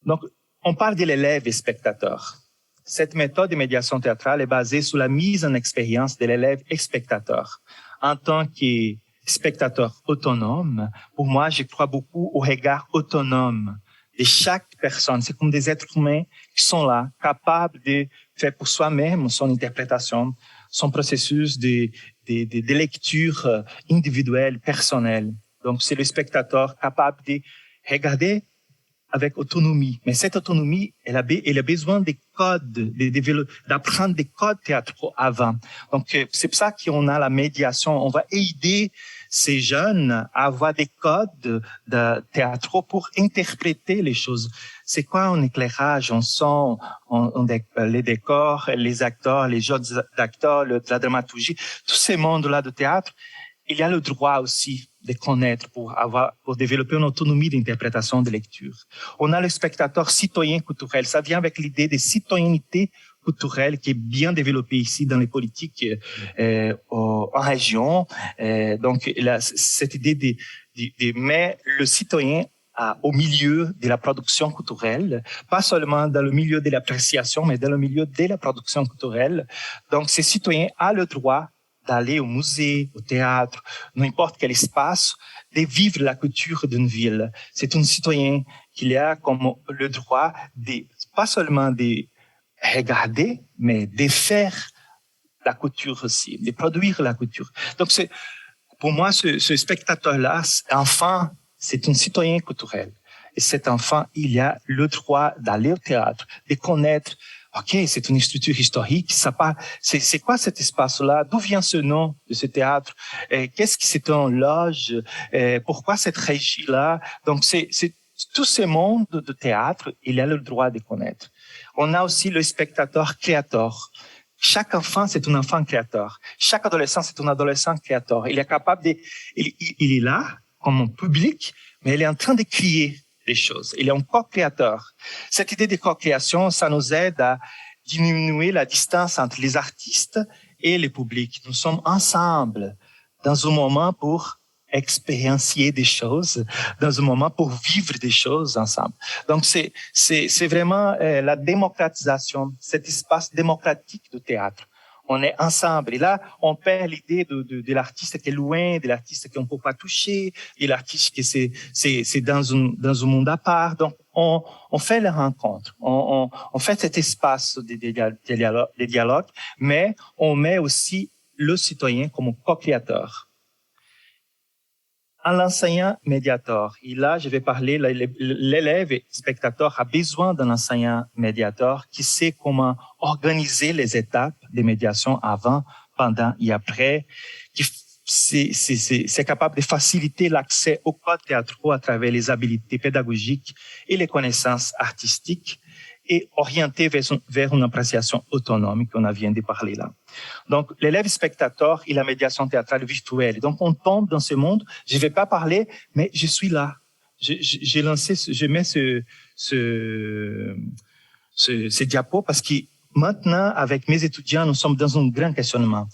Donc, on parle de l'élève et spectateur. Cette méthode de médiation théâtrale est basée sur la mise en expérience de l'élève et spectateur. En tant que spectateur autonome, pour moi, je crois beaucoup au regard autonome de chaque personne. C'est comme des êtres humains qui sont là, capables de faire pour soi-même son interprétation, son processus de lecture individuelle, personnelle. Donc, c'est le spectateur capable de regarder avec autonomie. Mais cette autonomie, elle a besoin des codes, d'apprendre des codes théâtraux avant. Donc, c'est pour ça qu'on a la médiation. On va aider ces jeunes à avoir des codes théâtraux pour interpréter les choses. C'est quoi un éclairage, un son, les décors, les acteurs, les jeux d'acteurs, la dramaturgie, tous ces mondes-là de théâtre. Il y a le droit aussi de connaître pour développer une autonomie d'interprétation de lecture. On a le spectateur citoyen culturel. Ça vient avec l'idée de citoyenneté culturelle qui est bien développée ici dans les politiques en région. Donc, cette idée de mettre le citoyen au milieu de la production culturelle, pas seulement dans le milieu de l'appréciation, mais dans le milieu de la production culturelle. Donc, ce citoyen a le droit d'aller au musée, au théâtre, n'importe quel espace, de vivre la culture d'une ville. C'est un citoyen qui a comme le droit de, pas seulement de regarder, mais de faire la culture aussi, de produire la culture. Donc, pour moi, ce spectateur-là, enfant, c'est un citoyen culturel. Et cet enfant, il a le droit d'aller au théâtre, de connaître. OK, c'est une structure historique. C'est quoi cet espace-là? D'où vient ce nom de ce théâtre? Qu'est-ce que c'est une loge? Pourquoi cette régie-là? Donc, c'est tous ces mondes de théâtre, il a le droit de connaître. On a aussi le spectateur créateur. Chaque enfant, c'est un enfant créateur. Chaque adolescent, c'est un adolescent créateur. Il est capable il est là, comme un public, mais il est en train de créer des choses. Il est un co-créateur. Cette idée de co-création, ça nous aide à diminuer la distance entre les artistes et le public. Nous sommes ensemble dans un moment pour expériencier des choses dans un moment, pour vivre des choses ensemble. Donc, c'est vraiment la démocratisation, cet espace démocratique du théâtre. On est ensemble. Et là, on perd l'idée de l'artiste qui est loin, de l'artiste qu'on ne peut pas toucher, de l'artiste qui c'est dans un monde à part. Donc, on fait les rencontres. On fait cet espace de dialogue, mais on met aussi le citoyen comme co-créateur. En l'enseignant médiateur, et là, je vais parler, l'élève et spectateur a besoin d'un enseignant médiateur qui sait comment organiser les étapes de médiation avant, pendant et après, qui c'est capable de faciliter l'accès aux codes théâtraux à travers les habiletés pédagogiques et les connaissances artistiques, et orienté vers une appréciation autonome qu'on vient de parler là. Donc, l'élève spectateur et la médiation théâtrale virtuelle. Donc, on tombe dans ce monde. Je ne vais pas parler, mais je suis là. Je mets ce diapo parce que maintenant, avec mes étudiants, nous sommes dans un grand questionnement.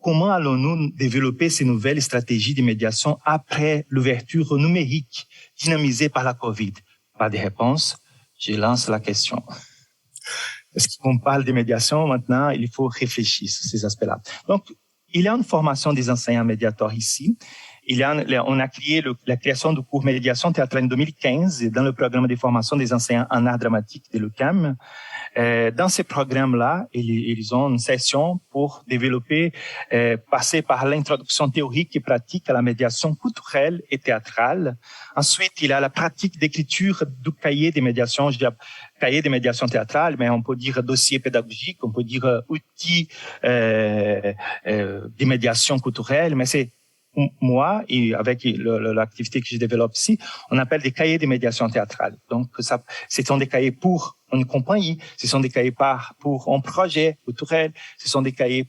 Comment allons-nous développer ces nouvelles stratégies de médiation après l'ouverture numérique dynamisée par la COVID? Pas de réponse. Je lance la question. Parce qu'on parle de médiation maintenant, il faut réfléchir sur ces aspects-là. Donc, il y a une formation des enseignants médiateurs ici. On a créé la création du cours médiation théâtrale en 2015 dans le programme de formation des enseignants en art dramatique de l'UQAM. Dans ces programmes-là, ils ont une session pour développer, passer par l'introduction théorique et pratique à la médiation culturelle et théâtrale. Ensuite, il y a la pratique d'écriture du cahier de médiation, je dis cahier de médiation théâtrale, mais on peut dire dossier pédagogique, on peut dire outil de médiation culturelle, mais c'est moi, et avec l'activité que je développe ici, on appelle des cahiers de médiation théâtrale. Donc, ce sont des cahiers pour une compagnie, ce sont des cahiers pour un projet culturel, ce sont des cahiers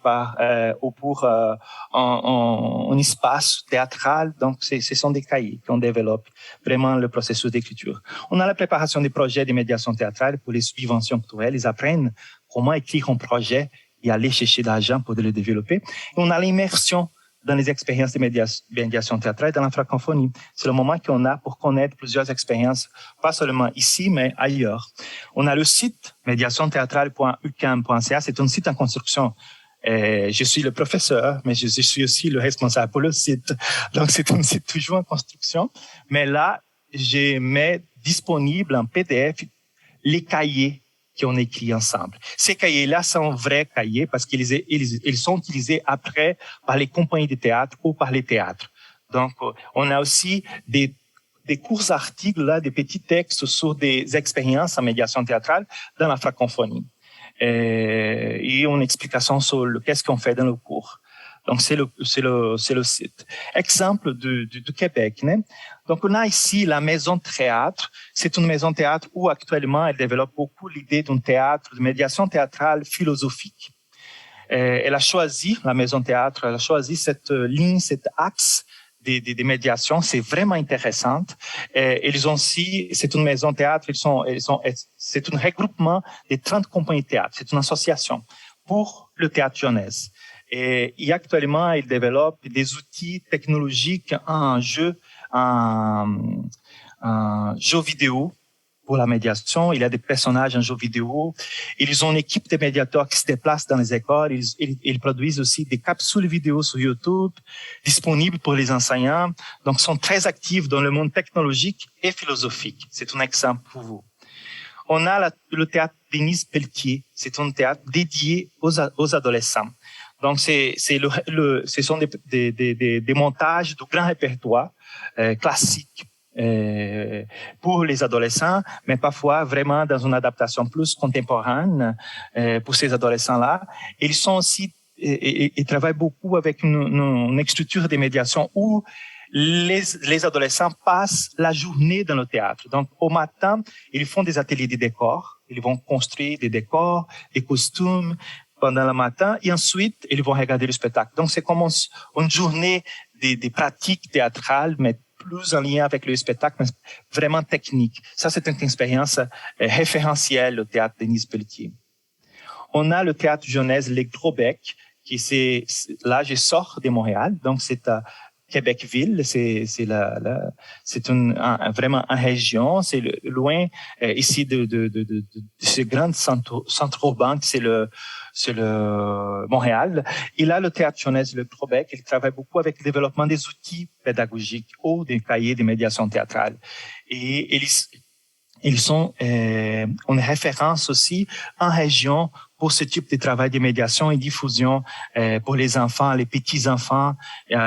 ou pour un espace théâtral. Donc, ce sont des cahiers qu'on développe vraiment le processus d'écriture. On a la préparation des projets de médiation théâtrale pour les subventions culturelles. Ils apprennent comment écrire un projet et aller chercher de l'argent pour le développer. Et on a l'immersion dans les expériences de médiation théâtrale dans la francophonie. C'est le moment qu'on a pour connaître plusieurs expériences, pas seulement ici, mais ailleurs. On a le site médiationthéâtrale.uqam.ca. C'est un site en construction. Je suis le professeur, mais je suis aussi le responsable pour le site. Donc, c'est un site toujours en construction. Mais là, je mets disponible en PDF les cahiers qu'on écrit ensemble. Ces cahiers-là sont vrais cahiers parce qu'ils sont utilisés après par les compagnies de théâtre ou par les théâtres. Donc, on a aussi des courts articles, là, des petits textes sur des expériences en médiation théâtrale dans la francophonie. Et une explication sur qu'est-ce qu'on fait dans le cours. Donc, c'est le site. Exemple du Québec, né? Donc, on a ici la Maison Théâtre. C'est une maison théâtre où actuellement elle développe beaucoup l'idée d'un théâtre, de médiation théâtrale philosophique. Elle a choisi, la Maison Théâtre, elle a choisi cette ligne, cet axe des médiations. C'est vraiment intéressante. Ils ont aussi, c'est une maison théâtre, c'est un regroupement de 30 compagnies de théâtre. C'est une association pour le théâtre jeunesse. Et actuellement, ils développent des outils technologiques en jeu vidéo pour la médiation. Il y a des personnages en jeu vidéo. Ils ont une équipe de médiateurs qui se déplacent dans les écoles. Ils produisent aussi des capsules vidéo sur YouTube, disponibles pour les enseignants. Donc, ils sont très actifs dans le monde technologique et philosophique. C'est un exemple pour vous. On a le théâtre Denise Pelletier. C'est un théâtre dédié aux adolescents. Donc, ce sont des montages de grands répertoires classiques pour les adolescents, mais parfois vraiment dans une adaptation plus contemporaine pour ces adolescents-là. Ils sont aussi, ils travaillent beaucoup avec une écriture de médiation où les adolescents passent la journée dans le théâtre. Donc, au matin, ils font des ateliers de décors. Ils vont construire des décors, des costumes pendant le matin, et ensuite, ils vont regarder le spectacle. Donc, c'est comme une journée des pratiques théâtrales, mais plus en lien avec le spectacle, mais vraiment technique. Ça, c'est une expérience référentielle, le théâtre Denise Pelletier. On a le théâtre jeunesse Les Gros Becs, là, je sors de Montréal, donc c'est à Québec-Ville, c'est vraiment une région, c'est loin ici de ce grand centre urbain, c'est le Montréal. Et là, le Théâtre Jeunesse Le Québec, il travaille beaucoup avec le développement des outils pédagogiques ou des cahiers de médiation théâtrale. Et ils sont une référence aussi en région pour ce type de travail de médiation et diffusion pour les enfants, les petits-enfants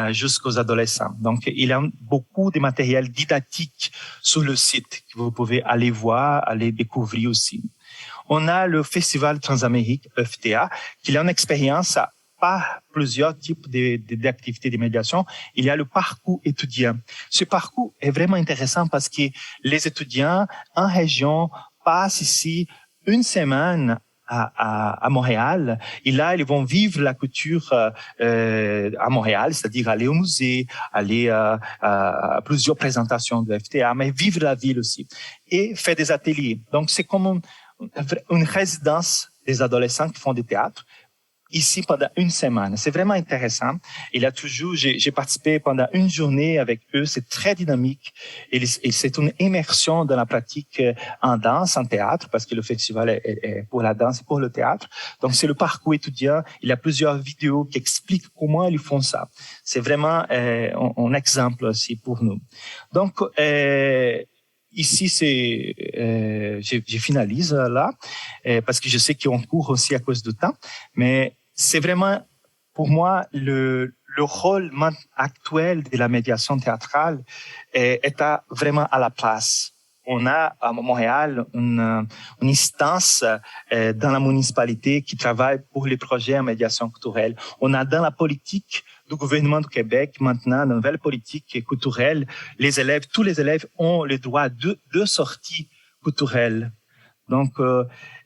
jusqu'aux adolescents. Donc, il y a beaucoup de matériel didactique sur le site que vous pouvez aller voir, aller découvrir aussi. On a le Festival Transamérique, FTA, qui a une expérience par plusieurs types d'activités de médiation. Il y a le parcours étudiant. Ce parcours est vraiment intéressant parce que les étudiants en région passent ici une semaine à Montréal, et là ils vont vivre la culture à Montréal, c'est-à-dire aller au musée, aller à plusieurs présentations de FTA, mais vivre la ville aussi et faire des ateliers. Donc c'est comme une résidence des adolescents qui font du théâtre ici pendant une semaine. C'est vraiment intéressant. J'ai participé pendant une journée avec eux. C'est très dynamique et c'est une immersion dans la pratique en danse, en théâtre, parce que le festival est pour la danse et pour le théâtre. Donc, c'est le parcours étudiant. Il y a plusieurs vidéos qui expliquent comment ils font ça. C'est vraiment un exemple aussi pour nous. Donc, ici, je finalise là, parce que je sais qu'on court aussi à cause du temps, mais c'est vraiment, pour moi, le rôle actuel de la médiation théâtrale est vraiment à la place. On a à Montréal une instance dans la municipalité qui travaille pour les projets en médiation culturelle. On a dans la politique du gouvernement du Québec maintenant, une nouvelle politique culturelle, tous les élèves ont le droit de sortie culturelle. Donc,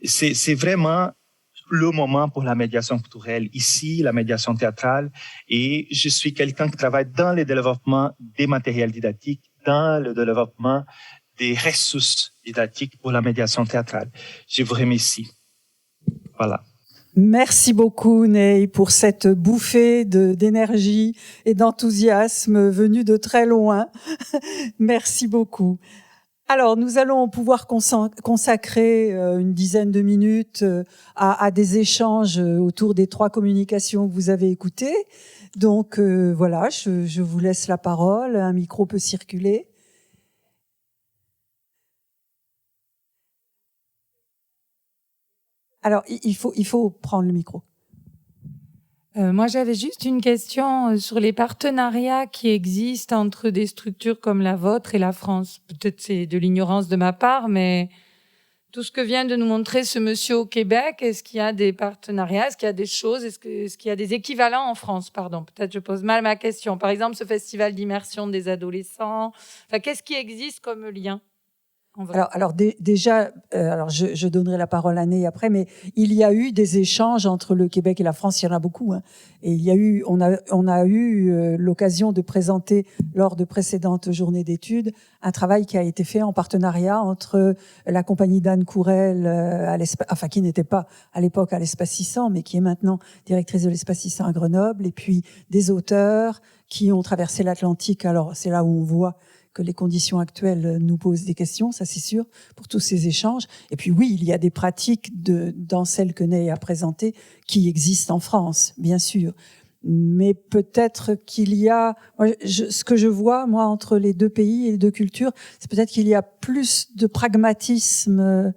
c'est vraiment le moment pour la médiation culturelle ici, la médiation théâtrale. Et je suis quelqu'un qui travaille dans le développement des matériels didactiques, dans le développement des ressources didactiques pour la médiation théâtrale. Je vous remercie. Voilà. Merci beaucoup, Ney, pour cette bouffée d'énergie et d'enthousiasme venue de très loin. Merci beaucoup. Alors, nous allons pouvoir consacrer une dizaine de minutes à des échanges autour des 3 communications que vous avez écoutées. Donc, voilà, je vous laisse la parole. Un micro peut circuler. Alors, il faut prendre le micro. Moi, j'avais juste une question sur les partenariats qui existent entre des structures comme la vôtre et la France. Peut-être c'est de l'ignorance de ma part, mais tout ce que vient de nous montrer ce monsieur au Québec, est-ce qu'il y a des partenariats, est-ce qu'il y a des choses, est-ce qu'il y a des équivalents en France, pardon. Peut-être je pose mal ma question. Par exemple, ce festival d'immersion des adolescents. Enfin, qu'est-ce qui existe comme lien? Alors déjà, je donnerai la parole à Ney après, mais il y a eu des échanges entre le Québec et la France, il y en a beaucoup, hein. Et on a eu l'occasion de présenter lors de précédentes journées d'études un travail qui a été fait en partenariat entre la compagnie d'Anne Courel, qui n'était pas à l'époque à l'Espace 600, mais qui est maintenant directrice de l'Espace 600 à Grenoble, et puis des auteurs qui ont traversé l'Atlantique. Alors c'est là où on voit que les conditions actuelles nous posent des questions, ça c'est sûr, pour tous ces échanges. Et puis oui, il y a des pratiques dans celles que Ney a présentées qui existent en France, bien sûr. Mais peut-être qu'il y a... ce que je vois, moi, entre les 2 pays et les 2 cultures, c'est peut-être qu'il y a plus de pragmatisme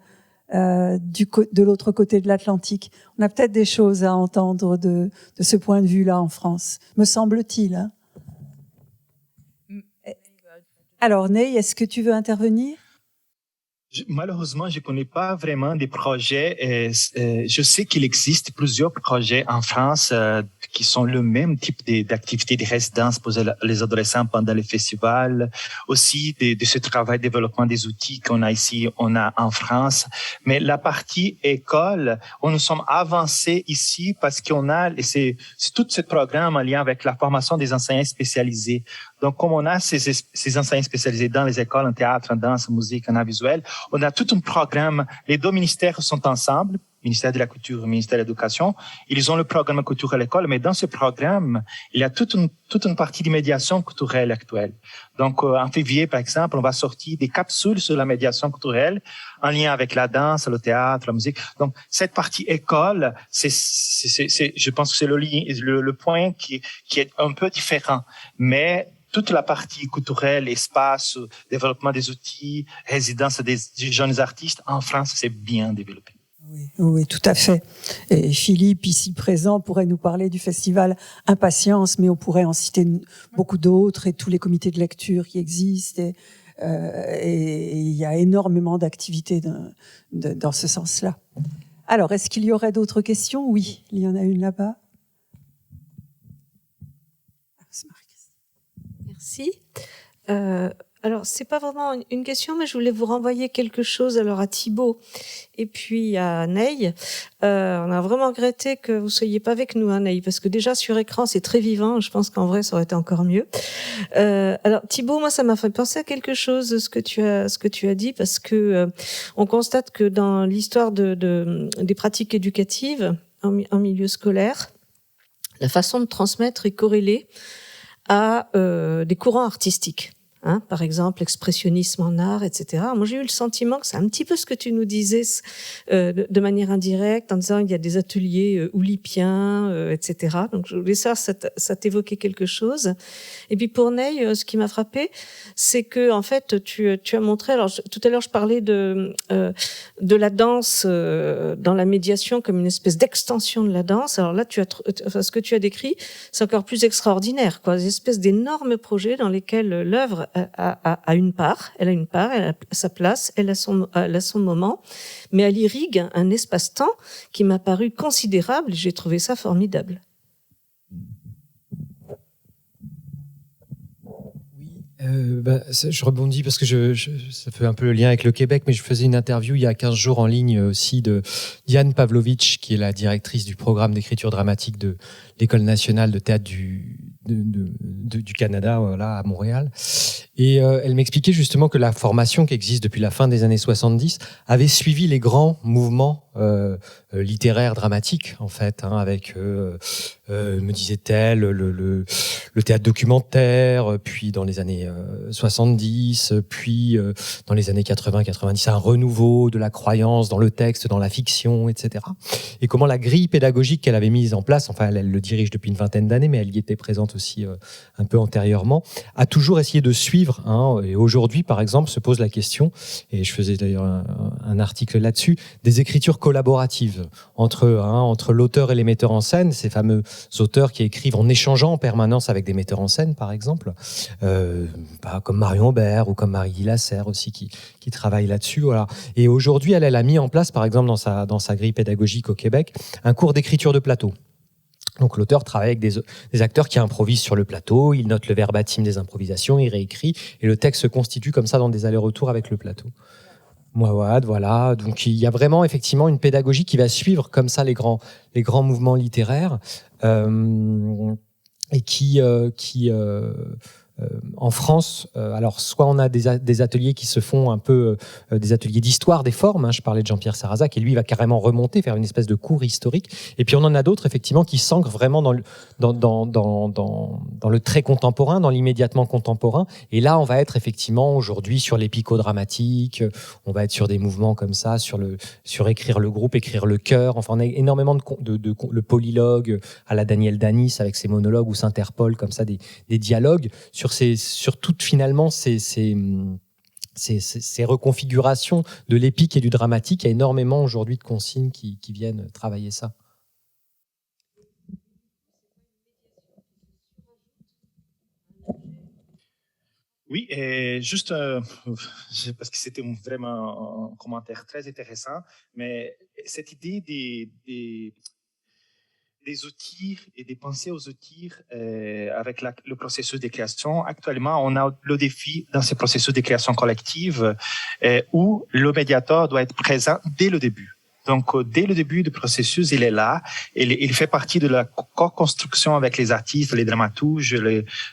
de l'autre côté de l'Atlantique. On a peut-être des choses à entendre de ce point de vue-là en France, me semble-t-il, hein. Alors, Ney, est-ce que tu veux intervenir? Malheureusement, je ne connais pas vraiment des projets. Je sais qu'il existe plusieurs projets en France qui sont le même type d'activité de résidence pour les adolescents pendant les festivals, aussi de ce travail de développement des outils qu'on a ici, on a en France. Mais la partie école, on nous sommes avancés ici parce qu'on a c'est tout ce programme en lien avec la formation des enseignants spécialisés. Donc, comme on a ces enseignants spécialisés dans les écoles, en théâtre, en danse, en musique, en art visuel, on a tout un programme. Les 2 ministères sont ensemble. ministère de la Culture, ministère de l'Éducation, ils ont le programme culturel à l'école, mais dans ce programme, il y a toute une partie de médiation culturelle actuelle. Donc, en février, par exemple, on va sortir des capsules sur la médiation culturelle en lien avec la danse, le théâtre, la musique. Donc, cette partie école, je pense que c'est le point qui est un peu différent. Mais toute la partie culturelle, espace, développement des outils, résidence des jeunes artistes, en France, c'est bien développé. Oui, tout à fait. Et Philippe, ici présent, pourrait nous parler du festival Impatience, mais on pourrait en citer beaucoup d'autres et tous les comités de lecture qui existent. Et il y a énormément d'activités dans ce sens-là. Alors, est-ce qu'il y aurait d'autres questions? Oui, il y en a une là-bas. Merci. Alors, c'est pas vraiment une question, mais je voulais vous renvoyer quelque chose alors à Thibaut et puis à Ney. On a vraiment regretté que vous soyez pas avec nous, hein, Ney, parce que déjà sur écran c'est très vivant. Je pense qu'en vrai ça aurait été encore mieux. Alors Thibaut, moi ça m'a fait penser à quelque chose ce que tu as dit, parce que on constate que dans l'histoire des pratiques éducatives en milieu scolaire, la façon de transmettre est corrélée à des courants artistiques. Hein, par exemple, l'expressionnisme en art, etc. Moi, j'ai eu le sentiment que c'est un petit peu ce que tu nous disais de manière indirecte, en disant il y a des ateliers oulipiens, etc. Donc, je voulais savoir ça t'évoquait quelque chose. Et puis pour Ney, ce qui m'a frappé, c'est que en fait, tu as montré. Alors, tout à l'heure, je parlais de la danse dans la médiation comme une espèce d'extension de la danse. Alors là, ce que tu as décrit, c'est encore plus extraordinaire, quoi. Des espèces d'énormes projets dans lesquels l'œuvre a une part, elle a sa place, elle a son moment, mais elle irrigue un espace-temps qui m'a paru considérable et j'ai trouvé ça formidable. Je rebondis parce que ça fait un peu le lien avec le Québec, mais je faisais une interview il y a 15 jours en ligne aussi de Diane Pavlovitch, qui est la directrice du programme d'écriture dramatique de l'École nationale de théâtre du Canada, voilà, à Montréal. Et elle m'expliquait justement que la formation qui existe depuis la fin des années 70 avait suivi les grands mouvements littéraires dramatiques, en fait, hein, avec, me disait-elle, le théâtre documentaire, puis dans les années 70, puis dans les années 80-90, un renouveau de la croyance dans le texte, dans la fiction, etc. Et comment la grille pédagogique qu'elle avait mise en place, enfin elle le dirige depuis une vingtaine d'années, mais elle y était présente aussi un peu antérieurement, a toujours essayé de suivre, hein, et aujourd'hui par exemple se pose la question, et je faisais d'ailleurs un article là-dessus, des écritures collaboratives entre l'auteur et les metteurs en scène, ces fameux auteurs qui écrivent en échangeant en permanence avec des metteurs en scène par exemple, comme Marion Aubert ou comme Marie Lasserre aussi qui travaillent là-dessus, voilà. Et aujourd'hui elle a mis en place par exemple dans sa grille pédagogique au Québec un cours d'écriture de plateau. Donc l'auteur travaille avec des acteurs qui improvisent sur le plateau, il note le verbatim des improvisations, il réécrit, et le texte se constitue comme ça dans des allers-retours avec le plateau. Mouawad, voilà. Donc il y a vraiment effectivement une pédagogie qui va suivre comme ça les grands mouvements littéraires et qui en France, alors soit on a des ateliers qui se font un peu des ateliers d'histoire des formes, hein, je parlais de Jean-Pierre Sarrazac, et lui il va carrément remonter, faire une espèce de cours historique, et puis on en a d'autres effectivement qui s'ancrent vraiment dans le très contemporain, dans l'immédiatement contemporain, et là on va être effectivement aujourd'hui sur l'épico-dramatique, on va être sur des mouvements comme ça, sur écrire le groupe, écrire le chœur, enfin on a énormément de le polylogue à la Daniel Danis avec ses monologues où s'interpolent comme ça des dialogues sur toutes finalement ces reconfigurations de l'épique et du dramatique. Il y a énormément aujourd'hui de consignes qui viennent travailler ça. Oui, et juste parce que c'était vraiment un commentaire très intéressant, mais cette idée des outils et des pensées aux outils avec le processus de création. Actuellement, on a le défi dans ce processus de création collective où le médiateur doit être présent dès le début. Donc, dès le début du processus, il est là. Il fait partie de la co-construction avec les artistes, les dramaturges,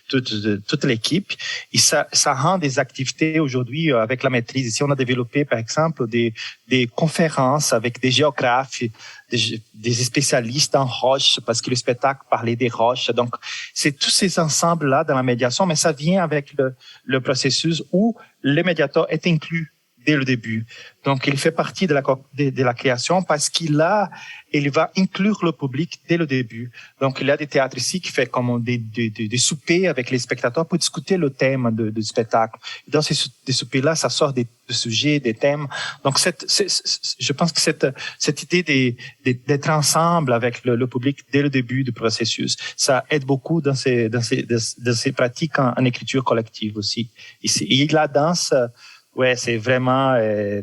toute l'équipe. Et ça rend des activités aujourd'hui avec la maîtrise. Ici, on a développé, par exemple, des conférences avec des géographes, des spécialistes en roches, parce que le spectacle parlait des roches. Donc, c'est tous ces ensembles-là dans la médiation, mais ça vient avec le processus où le médiateur est inclus dès le début. Donc, il fait partie de la création parce il va inclure le public dès le début. Donc, il y a des théâtres ici qui fait comme des soupers avec les spectateurs pour discuter le thème du spectacle. Et dans ces soupers-là, ça sort des sujets, des thèmes. Donc, je pense que cette idée d'être ensemble avec le public dès le début du processus, ça aide beaucoup dans ces pratiques en écriture collective aussi. Et la danse, ouais, c'est vraiment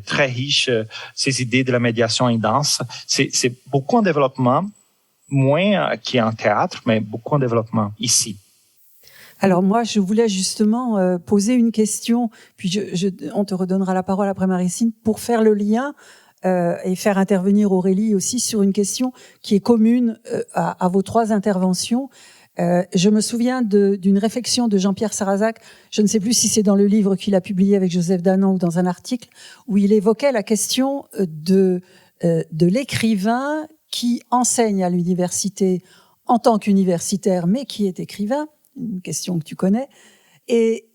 très riche, ces idées de la médiation en danse. C'est beaucoup en développement, moins qu'en théâtre, mais beaucoup en développement ici. Alors moi, je voulais justement poser une question, puis on te redonnera la parole après Marie-Cine, pour faire le lien et faire intervenir Aurélie aussi sur une question qui est commune à vos trois interventions. Je me souviens d'une réflexion de Jean-Pierre Sarrazac, je ne sais plus si c'est dans le livre qu'il a publié avec Joseph Danan ou dans un article, où il évoquait la question de l'écrivain qui enseigne à l'université en tant qu'universitaire, mais qui est écrivain, une question que tu connais, et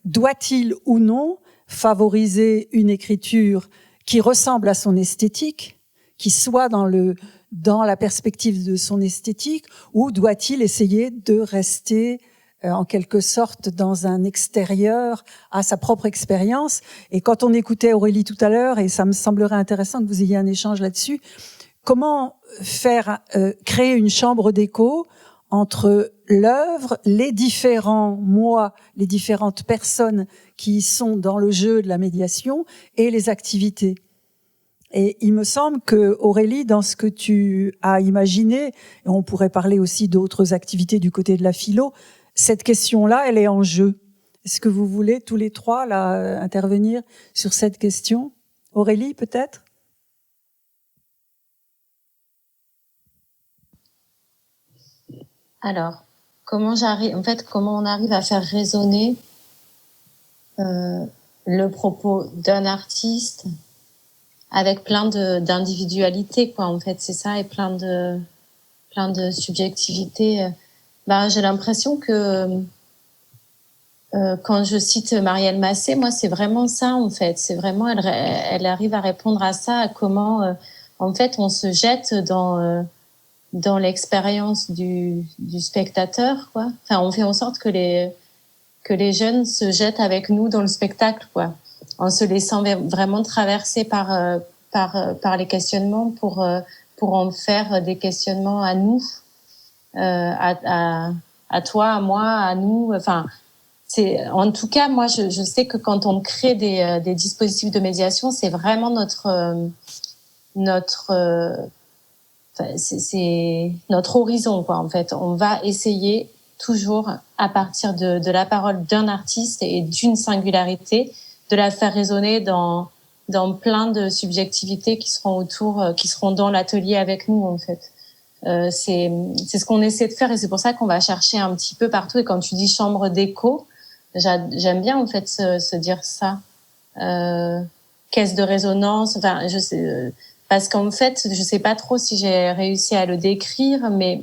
doit-il ou non favoriser une écriture qui ressemble à son esthétique, qui soit dans la perspective de son esthétique, ou doit-il essayer de rester en quelque sorte dans un extérieur à sa propre expérience? Et quand on écoutait Aurélie tout à l'heure, et ça me semblerait intéressant que vous ayez un échange là-dessus, comment faire créer une chambre d'écho entre l'œuvre, les différents moi, les différentes personnes qui sont dans le jeu de la médiation et les activités? Et il me semble que, Aurélie, dans ce que tu as imaginé, et on pourrait parler aussi d'autres activités du côté de la philo, cette question-là, elle est en jeu. Est-ce que vous voulez tous les trois là intervenir sur cette question? Aurélie, peut-être? Alors, comment on arrive à faire résonner le propos d'un artiste avec plein d'individualités, quoi, en fait, c'est ça, et plein de subjectivités. J'ai l'impression que quand je cite Marielle Massé, moi, c'est vraiment ça, en fait. C'est vraiment, elle arrive à répondre à ça, à comment, en fait, on se jette dans l'expérience du spectateur, quoi. Enfin, on fait en sorte que les jeunes se jettent avec nous dans le spectacle, quoi, en se laissant vraiment traverser par les questionnements pour en faire des questionnements à nous, à toi, à moi, à nous. Enfin, en tout cas, moi, je sais que quand on crée des dispositifs de médiation, c'est vraiment c'est notre horizon, quoi. En fait, on va essayer toujours, à partir de la parole d'un artiste et d'une singularité, de la faire résonner dans plein de subjectivités qui seront dans l'atelier avec nous, en fait. C'est ce qu'on essaie de faire, et c'est pour ça qu'on va chercher un petit peu partout. Et quand tu dis chambre d'écho, j'aime bien, en fait, se dire ça. Caisse de résonance, enfin, je sais, parce qu'en fait, je sais pas trop si j'ai réussi à le décrire, mais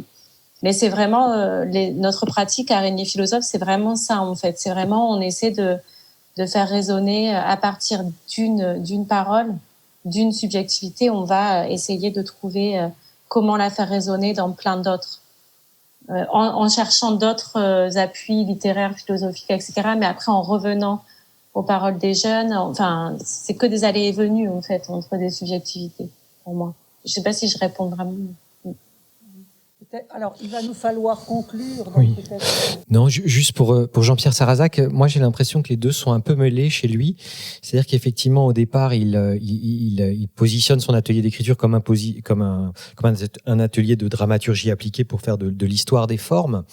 c'est vraiment notre pratique à Araignée Philosophe, c'est vraiment ça, en fait. C'est vraiment, on essaie de faire résonner à partir d'une parole, d'une subjectivité. On va essayer de trouver comment la faire résonner dans plein d'autres, en cherchant d'autres appuis littéraires, philosophiques, etc. Mais après, en revenant aux paroles des jeunes, enfin, c'est que des allées et venues, en fait, entre des subjectivités, pour moi. Je sais pas si je réponds vraiment. Alors, il va nous falloir conclure. Donc oui. peut-être... Non, juste pour Jean-Pierre Sarrazac, moi j'ai l'impression que les deux sont un peu mêlés chez lui. C'est-à-dire qu'effectivement au départ il positionne son atelier d'écriture comme un atelier de dramaturgie appliquée pour faire de l'histoire des formes,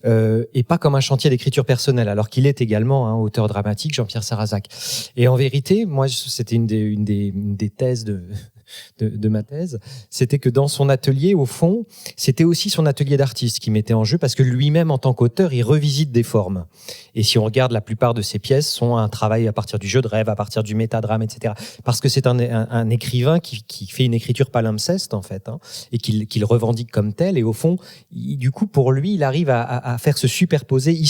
et pas comme un chantier d'écriture personnelle. Alors qu'il est également auteur dramatique, Jean-Pierre Sarrazac. Et en vérité, moi c'était une des thèses de ma thèse, c'était que dans son atelier, au fond, c'était aussi son atelier d'artiste qui mettait en jeu, parce que lui-même, en tant qu'auteur, il revisite des formes. Et si on regarde, la plupart de ses pièces sont un travail à partir du jeu de rêve, à partir du métadrame, etc. Parce que c'est un écrivain qui fait une écriture palimpseste, en fait, hein, et qu'il revendique comme tel. Et au fond, du coup, pour lui, il arrive à faire se superposer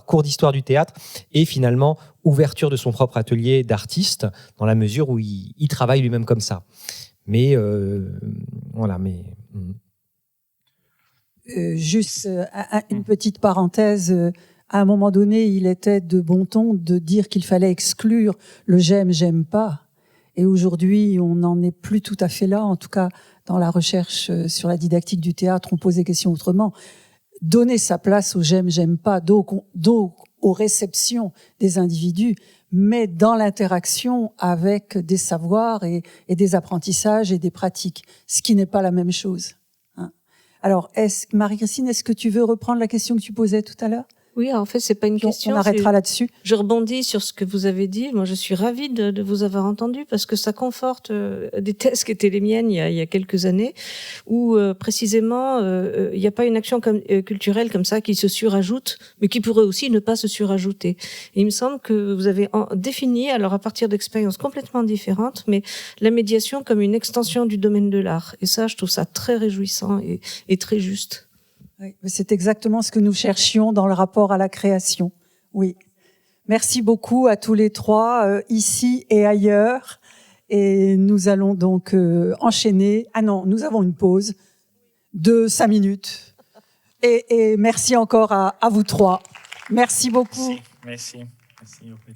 cours d'histoire du théâtre et finalement ouverture de son propre atelier d'artiste, dans la mesure où il travaille lui-même comme ça. Mais voilà, mais... Juste une petite parenthèse. À un moment donné, il était de bon ton de dire qu'il fallait exclure le j'aime pas. Et aujourd'hui, on n'en est plus tout à fait là. En tout cas, dans la recherche sur la didactique du théâtre, on pose des questions autrement. Donner sa place au j'aime pas, donc aux réceptions des individus, mais dans l'interaction avec des savoirs et des apprentissages et des pratiques, ce qui n'est pas la même chose. Hein. Alors, Marie-Christine, est-ce que tu veux reprendre la question que tu posais tout à l'heure ? Oui, en fait, c'est pas une question. On arrêtera là-dessus. Je rebondis sur ce que vous avez dit. Moi, je suis ravie de vous avoir entendu parce que ça conforte des thèses qui étaient les miennes il y a quelques années, où précisément il n'y a pas une action culturelle comme ça qui se surajoute, mais qui pourrait aussi ne pas se surajouter. Et il me semble que vous avez défini, alors à partir d'expériences complètement différentes, mais la médiation comme une extension du domaine de l'art. Et ça, je trouve ça très réjouissant et très juste. Oui, c'est exactement ce que nous cherchions dans le rapport à la création. Oui. Merci beaucoup à tous les trois, ici et ailleurs. Et nous allons donc enchaîner. Ah non, nous avons une pause de 5 minutes. Et merci encore à vous trois. Merci beaucoup. Merci. Merci beaucoup.